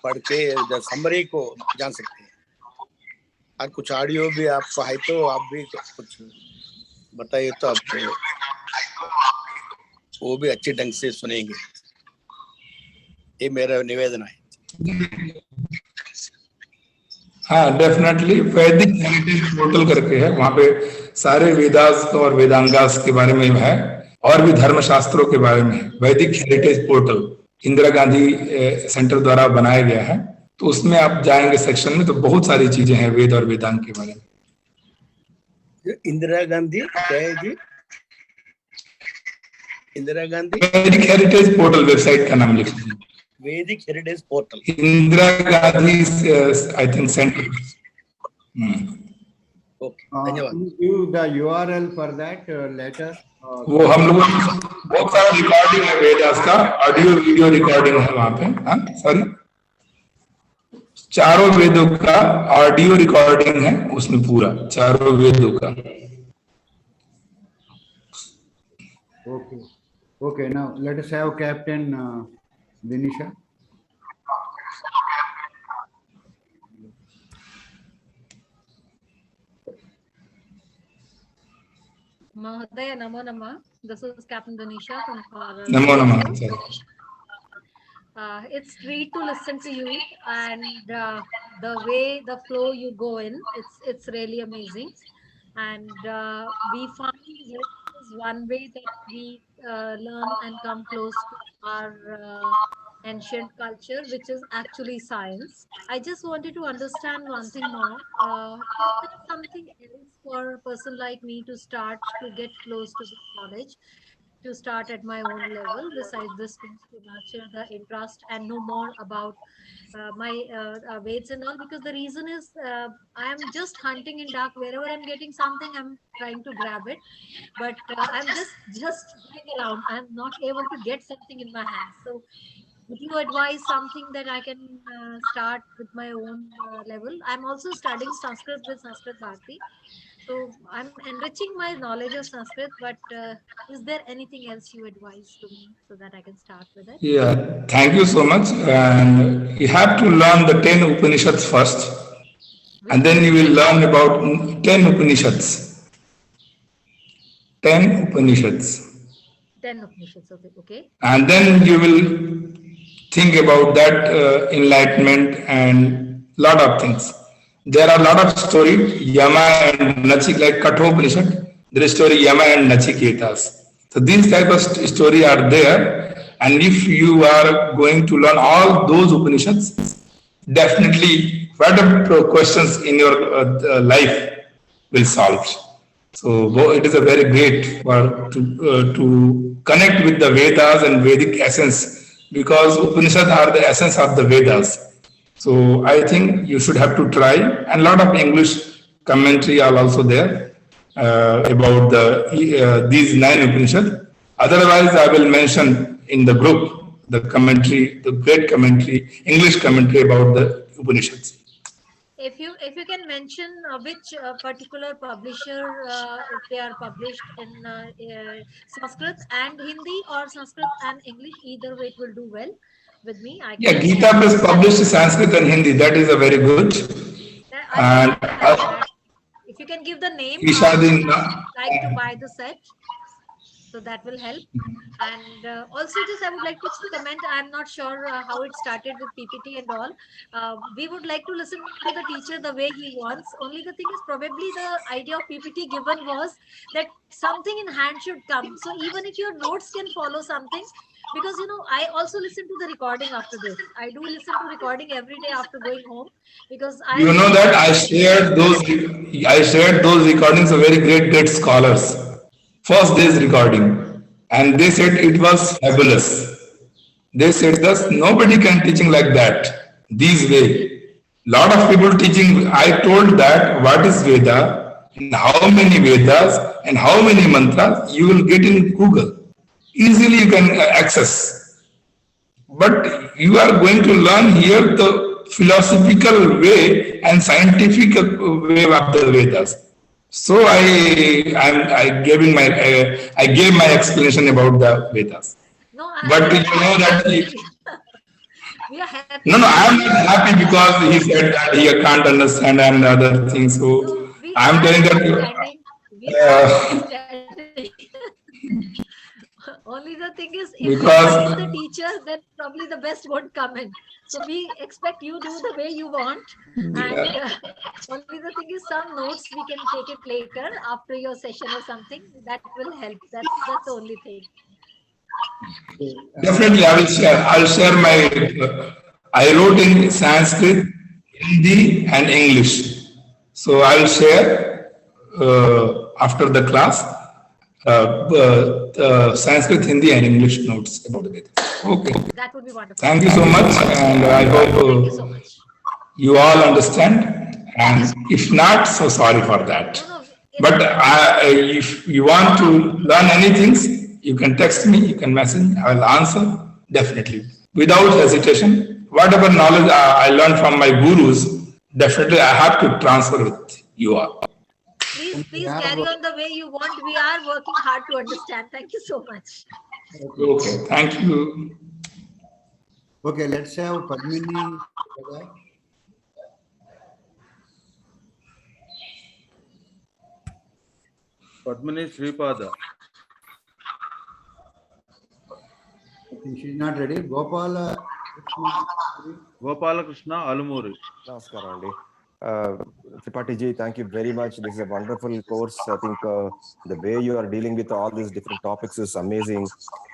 पढ़ के समरी को जान सकते हैं. और कुछ ऑडियो भी आपको है तो आप भी कुछ बताइए तो आप वो भी अच्छे ढंग से सुनेंगे. ये मेरा निवेदन है. हाँ, डेफिनेटली. वैदिक हेरिटेज पोर्टल करके है, वहां पे सारे वेदास और वेदांगास के बारे में है और भी धर्मशास्त्रों के बारे में. वैदिक heritage portal Indira Gandhi centre द्वारा बनाया गया है. तो उसमें आप जाएंगे सेक्शन में तो बहुत सारी चीजें हैं वेद और वेदांग के बारे में. इंदिरा गांधी क्या है जी? इंदिरा गांधी वैदिक हेरिटेज पोर्टल वेबसाइट का नाम लिख लीजिए. वैदिक heritage portal, Indira Gandhi I think centre. Okay, धन्यवाद. Give the URL for that later. वो हम लोगों बहुत सारा रिकॉर्डिंग है वेदास का, ऑडियो वीडियो रिकॉर्डिंग है वहां पे. हाँ, सॉरी, चारों वेदों का ऑडियो रिकॉर्डिंग है उसमें, पूरा चारों वेदों का. Okay, now let us have Captain Dinisha. Mahodaya, Namo Namah. This is Captain Danisha from Murari. नमो नमः. It's treat to listen to you, and the way the flow you go in, it's really amazing. And we find this is one way that we learn and come close to our ancient culture, which is actually science. I just wanted to understand one thing more. Is there something else for a person like me to start to get close to this knowledge, to start at my own level, besides this things, to nurture the interest and know more about my weights and all? Because the reason is I'm just hunting in dark. Wherever I'm getting something, I'm trying to grab it, but I'm just going around. I'm not able to get something in my hands. So would you advise something that I can start with my own level? I'm also studying Sanskrit with Sanskrit Bharati. So I'm enriching my knowledge of Sanskrit, but is there anything else you advise to me so that I can start with it? Yeah, thank you so much. And you have to learn the 10 Upanishads first, and then you will learn about 10 Upanishads. 10 Upanishads. 10 Upanishads, okay. And then you will think about that enlightenment and lot of things. There are a lot of stories, Yama and Nachik, like Kathopanishad, there is story Yama and Nachiketas. So these type of story are there, and if you are going to learn all those Upanishads, definitely whatever questions in your life will solve. So it is a very great for to connect with the Vedas and Vedic essence, because Upanishads are the essence of the Vedas. So I think you should have to try, and a lot of English commentary are also there about these 9 Upanishads. Otherwise, I will mention in the group the commentary, the great commentary, English commentary about the Upanishads. If you can mention which particular publisher, if they are published in Sanskrit and Hindi, or Sanskrit and English, either way it will do well with me. I Yeah, can Gita is published in Sanskrit and Hindi. That is a very good. I will have that. If you can give the name, I would like to buy the set. So that will help. And also just I would like to comment, I'm not sure how it started with PPT and all. We would like to listen to the teacher the way he wants. Only the thing is, probably the idea of PPT given was that something in hand should come. So even if your notes can follow something, because I also listen to the recording after this. I do listen to recording every day after going home, because You know that I shared those recordings of very great scholars. First day's recording, and they said it was fabulous. They said that nobody can teaching like that, this way. Lot of people teaching. I told that what is Veda and how many Vedas and how many mantras you will get in Google. Easily you can access. But you are going to learn here the philosophical way and scientific way of the Vedas. So I gave my explanation about the Vedas. No, But you know that we are happy. No, I am not happy because he said that he can't understand and other things. So I am telling that. Only the thing is, if Because you are the teacher, then probably the best won't come in. So we expect you do the way you want. And only the thing is, some notes we can take it later after your session or something. That will help. That's the only thing. Definitely, I will share. I'll share my. I wrote in Sanskrit, Hindi, and English. So I will share after the class Sanskrit, Hindi, and English notes about it. Okay. That would be wonderful. Thank you so much, and I hope you all understand. And if not, so sorry for that. But if you want to learn anything, you can text me, you can message me, I will answer definitely without hesitation. Whatever knowledge I learned from my gurus, definitely I have to transfer with you all. Please carry on the way you want. We are working hard to understand. Thank you so much. Okay, thank you. Okay, let's have Padmini. Padmini Sripada. She's not ready. Gopala Gopalakrishna Alumuri. Namaskaram Andy. Tripathi ji, thank you very much. This is a wonderful course. I think the way you are dealing with all these different topics is amazing.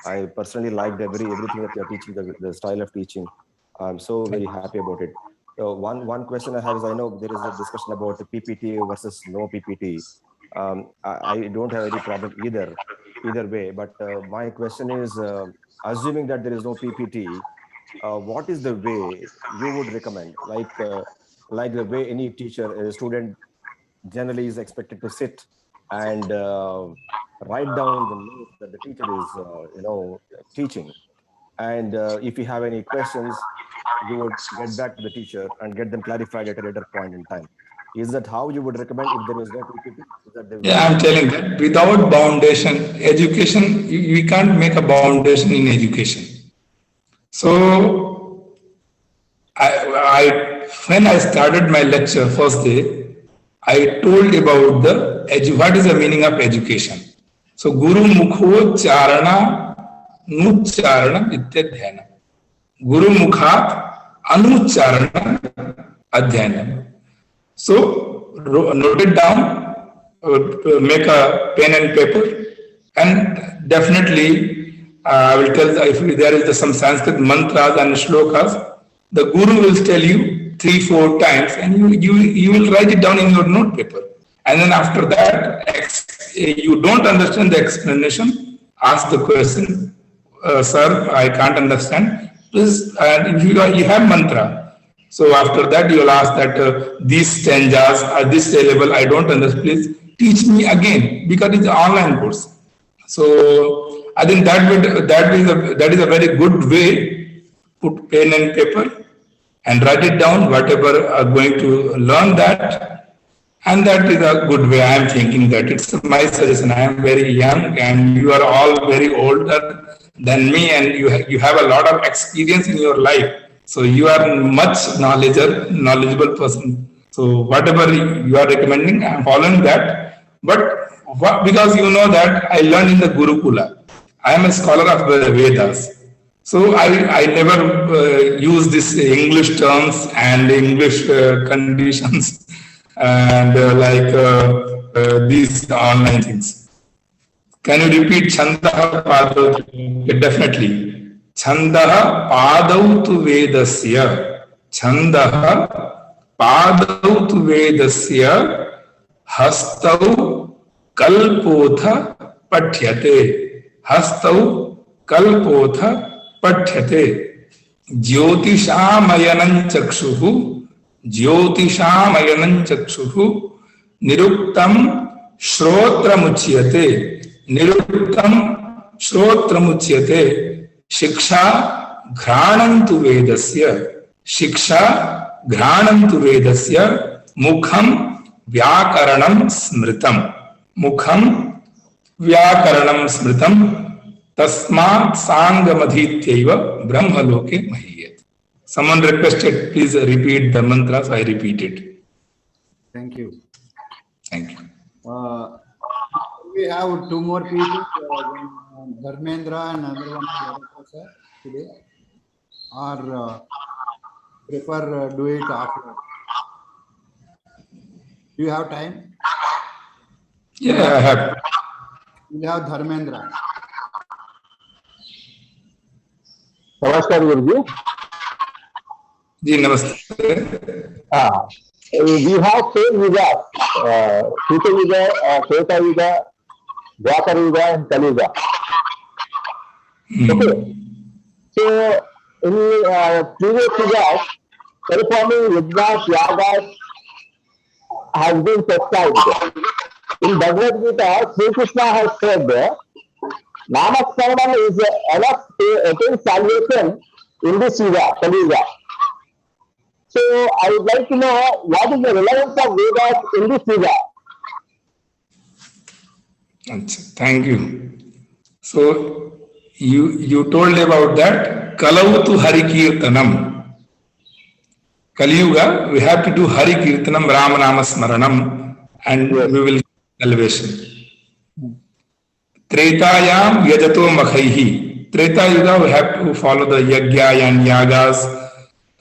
I personally liked everything that you are teaching, the style of teaching. I'm so very happy about it. So one question I have is, I know there is a discussion about the PPT versus no PPT. I don't have any problem either way, but my question is, assuming that there is no PPT, what is the way you would recommend? Like the way any teacher, a student generally is expected to sit and write down the notes that the teacher is, teaching. And if you have any questions, you would get back to the teacher and get them clarified at a later point in time. Is that how you would recommend if there was no PPT? Yeah, I'm telling that without foundation, education, we can't make a foundation in education. So, when I started my lecture first day, I told about what is the meaning of education. So, Guru Mukho Charana Nucharana Vidyadhyana. Guru Mukhat Anucharana Adhyana. So, note it down, make a pen and paper, and definitely I will tell if there is some Sanskrit mantras and shlokas, the Guru will tell you 3-4 times, and you will write it down in your note paper. And then after that, you don't understand the explanation, ask the question, sir, I can't understand. Please, if you have mantra. So after that, you will ask that these stanzas at this level, I don't understand. Please teach me again, because it's an online course. So I think that is a very good way. Put pen and paper and write it down, whatever are going to learn that. And that is a good way. I am thinking that it's my suggestion. I am very young and you are all very older than me, and you have a lot of experience in your life. So you are much knowledgeable person. So whatever you are recommending, I am following that. But because you know that I learned in the Gurukula. I am a scholar of the Vedas. So I never use this English terms and English conditions and these online things. Can you repeat Chandaha Padau? Definitely. Chandaha Padau tu Vedasya. Chandaha Padau tu Vedasya. Hastau Kalpotha Pathyate. Hastau Kalpotha Pathyate. Jyotishamayanam chakshuhu. Jyotishamayanam chakshuhu. Niruktam Shrotramuchyate. Niruktam Shrotramuchyate. Shiksha Ghranantu Vedasya. Shiksha Ghranantu Vedasya. Mukham Vyakaranam Smritam. Mukham Vyakaranam Smritam. Tasmat Sangamadhityaiva Brahmaloke Mahiyat. Someone requested, please repeat the mantra, so I repeat it. Thank you. Thank you. We have 2 more people, Dharmendra and another one today, or prefer do it after. Do you have time? Yeah, I have. We have Dharmendra. Namaskar, Guruji. Ji, namaste. We have 4 Vedas, Krita Veda, Shweta Veda, Dwapara Veda, and Kali Veda. Okay. So, in previous Vedas, performing Yajnas, Yagas has been prescribed. In Bhagavad Gita, Sri Krishna has said, Namasmaranam is enough to attain salvation in this Veda, Kali Veda. So I would like to know what is the relevance of Vedas in this Veda. Thank you. So you told about that Kalautu Hari Kirtanam. Kali Yuga, we have to do Hari Kirtanam, Ramanama Smaranam, and yes, we will get salvation. Tretayam Yajato Makhaihi. Treta Yuga, we have to follow the Yajna and Yagas.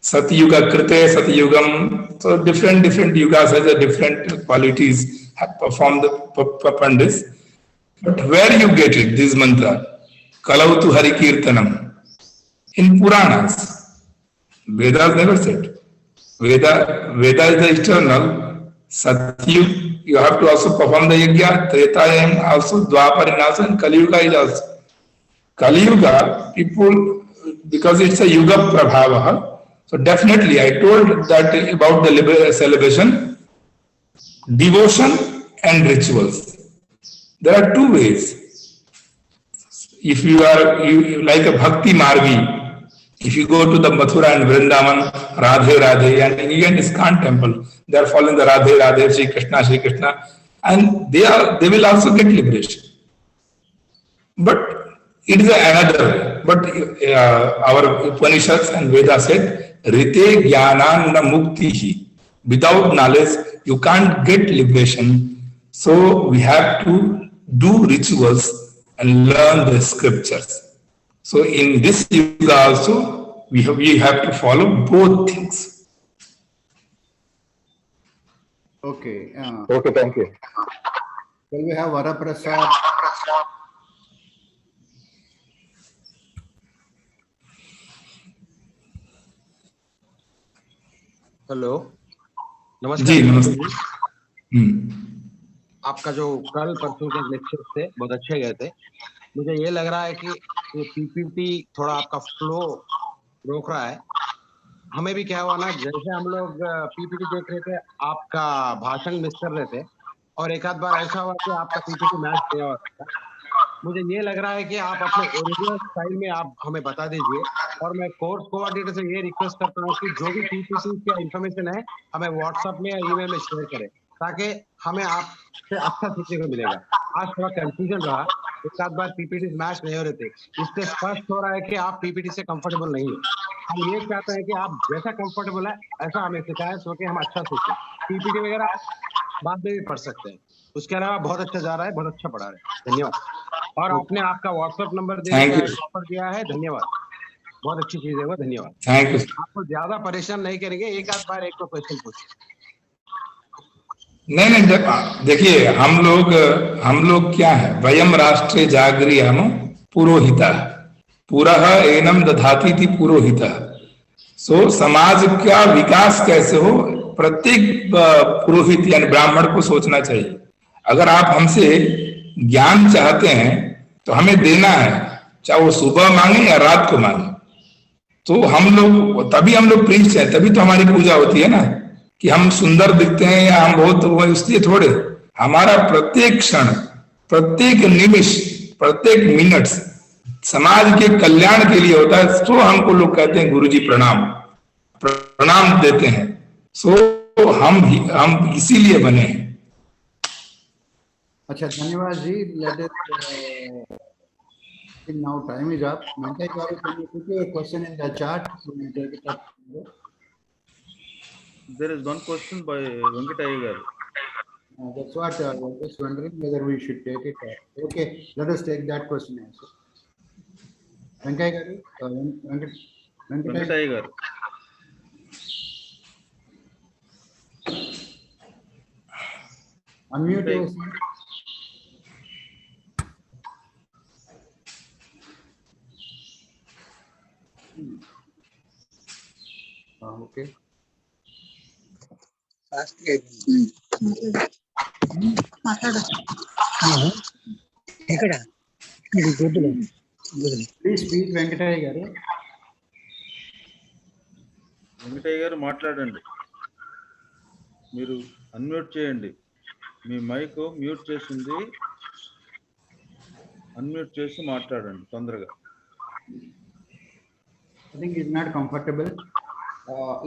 Satyuga Krite, Satyugam. So different yugas has a different qualities have performed the pandits. But where you get it, this mantra, Kalautu Hari Kirtanam, in Puranas, Vedas never said. Veda is the eternal. Satyug, you have to also perform the Yajna. Treta and also Dwapar and also, and Kali Yuga is also. Kali Yuga, people, because it's a Yuga Prabhava, so definitely I told that about the celebration, devotion and rituals. There are two ways. If you are like a Bhakti Margi, if you go to the Mathura and Vrindavan, Radhe Radhe, and even ISKCON temple, they are following the Radhe Radhe, Shri Krishna, and they will also get liberation. But it is another way. But our Upanishads and Vedas said, Rite Jnananda Muktihi. Without knowledge, you can't get liberation. So we have to do rituals and learn the scriptures. So in this yuga also, we have to follow both things. Okay. Okay, thank you. Shall we have Varaprasad? Hello, जी नमस्कार। नमस्ते। आपका जो कल परसों के lecture थे बहुत अच्छे गए थे। मुझे ये लग रहा है कि ये पीपीटी थोड़ा आपका फ्लो रोक रहा है। हमें भी क्या हुआ ना, जैसे हम लोग पीपीटी देख रहे थे, आपका भाषण मिस कर रहे थे और एक आध बार ऐसा हुआ कि आपका पीपीटी मैच नहीं हो रहा था। मुझे ये लग रहा है कि आप अपने ओरिजिनल स्टाइल में आप हमें बता दीजिए और मैं कोर्स कोऑर्डिनेटर से ये रिक्वेस्ट करता हूँ कि जो भी पीपीटी की इंफॉर्मेशन है हमें व्हाट्सएप में या ईमेल में शेयर करें, ताकि हमें आपसे अच्छा सीखने को मिलेगा। आज थोड़ा कंफ्यूजन रहा, एक आध बार पीपीटी मैच नहीं हो रहे थे, इससे स्पष्ट हो रहा है कि आप पीपीटी से कंफर्टेबल नहीं हो। हम ये चाहते हैं कि आप जैसा कंफर्टेबल है ऐसा हमें सिखाएं, सो कि हम अच्छा सीखें। पीपीटी वगैरह बाद में भी पढ़ सकते हैं। उसके अलावा बहुत अच्छा जा रहा है, बहुत अच्छा पढ़ा रहे हैं। धन्यवाद। और आपने आपका व्हाट्सएप नंबर दिया है, धन्यवाद। बहुत अच्छी चीज है वो, धन्यवाद। Thank you. आपको ज्यादा परेशान नहीं करेंगे, एक आध बार एक तो क्वेश्चन पूछ। नहीं, देखिए हम लोग क्या है, वयम राष्ट्रे जागरियाम पुरोहिता, पुरः एनम दधाति थी पुरोहिता। सो समाज का विकास कैसे हो, प्रत्येक पुरोहित यानी ब्राह्मण को सोचना चाहिए। अगर आप हमसे ज्ञान चाहते हैं तो हमें देना है, चाहे वो सुबह मांगे या रात को मांगे। तो तभी हम लोग प्रीच हैं, तभी तो हमारी पूजा होती है ना, कि हम सुंदर दिखते हैं या हम बहुत, इसलिए थोड़े। हमारा प्रत्येक क्षण, प्रत्येक निमिष, प्रत्येक मिनट समाज के कल्याण के लिए होता है। तो हमको लोग कहते हैं गुरुजी प्रणाम देते हैं। सो हम इसीलिए बने हैं। अच्छा, धन्यवाद जी। Let us now time is up. Mantai Garu, can you put your question in the chat? We will take it up. There is one question by Venkataiah. That's what I was just wondering whether we should take it. Okay, let us take that question also. Venkataiah Garu, Venkataiah Garu. Unmute yourself. Okay. Please speak, Venkataiah Garu. Venkataiah గారు మాట్లాడండి, మీరు unmute చేయండి. మీ mic mute చేసింది, unmute చేసి మాట్లాడండి తొందరగా. I think he's not comfortable.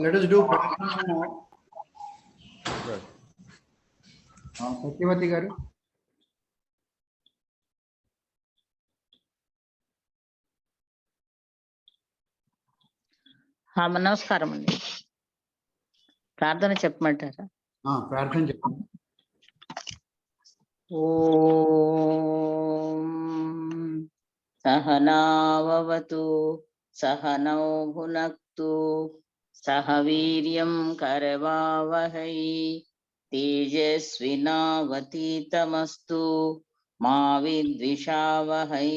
Let us do practice now. Right. Tripathi Garu. నమస్కారం అండి. ప్రార్థన చెప్పమంటారా? ప్రార్థన చెప్పండి. ఓం सहनाववतु सहनौ भुनक्तु सह वीर्यं करवावहै तेजस्विनावतीतमस्तु मा विद्विषावहै।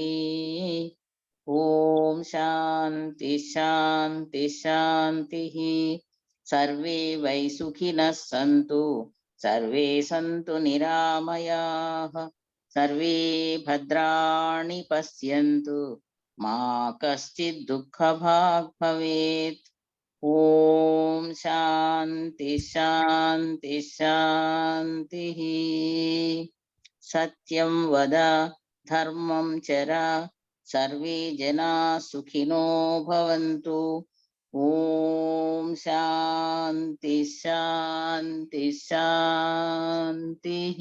ॐ शान्ति शान्ति शान्तिः। सर्वे वै सुखिनः सन्तु सर्वे सन्तु निरामयाः सर्वे भद्राणि पश्यन्तु मा कश्चित् दुःखभाग् भवेत्। ॐ शान्ति शान्ति शान्तिः। सत्यं वद धर्मं चर सर्वे जनाः सुखिनो भवन्तु। ॐ शान्ति शान्ति शान्तिः।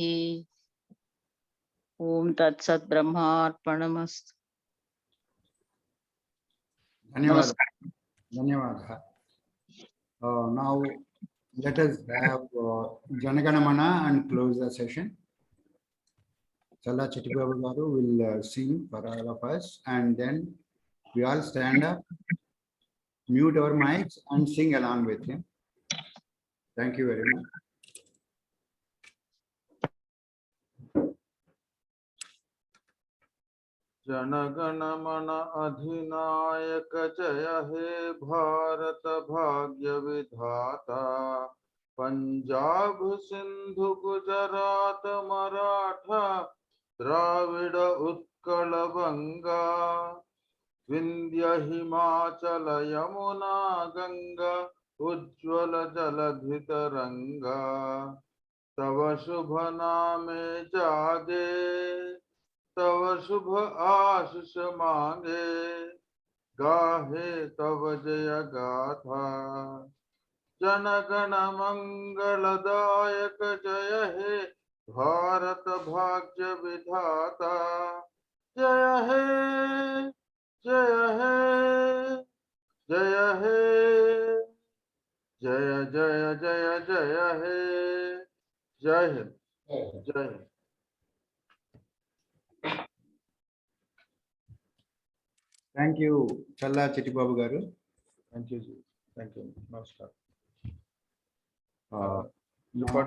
ॐ तत्सत् ब्रह्मार्पणमस्तु। धन्यवाद. Dhanyavada. Now let us have Janaganamana and close the session. Challa Chettibabu garu will sing for all of us, and then we all stand up, mute our mics and sing along with him. Thank you very much. जनगण मन अधिनायक जय हे भारत भाग्य विधाता पंजाब सिंधु गुजरात मराठा द्राविड़ उत्कल बंगा विंध्य हिमाचल यमुना गंगा उज्ज्वल जलधि तरंगा तव शुभ नामे जागे तव शुभ आशीष मांगे गाहे तव जय गाथा जनगण मंगलदायक जय हे भारत भाग्य विधाता जय हे जय हे जय हे जय जय जय जय हे जय हिंद जय Hind. Thank you, Challa Chettibabu garu. Thank you. Thank you. Namaskar. Now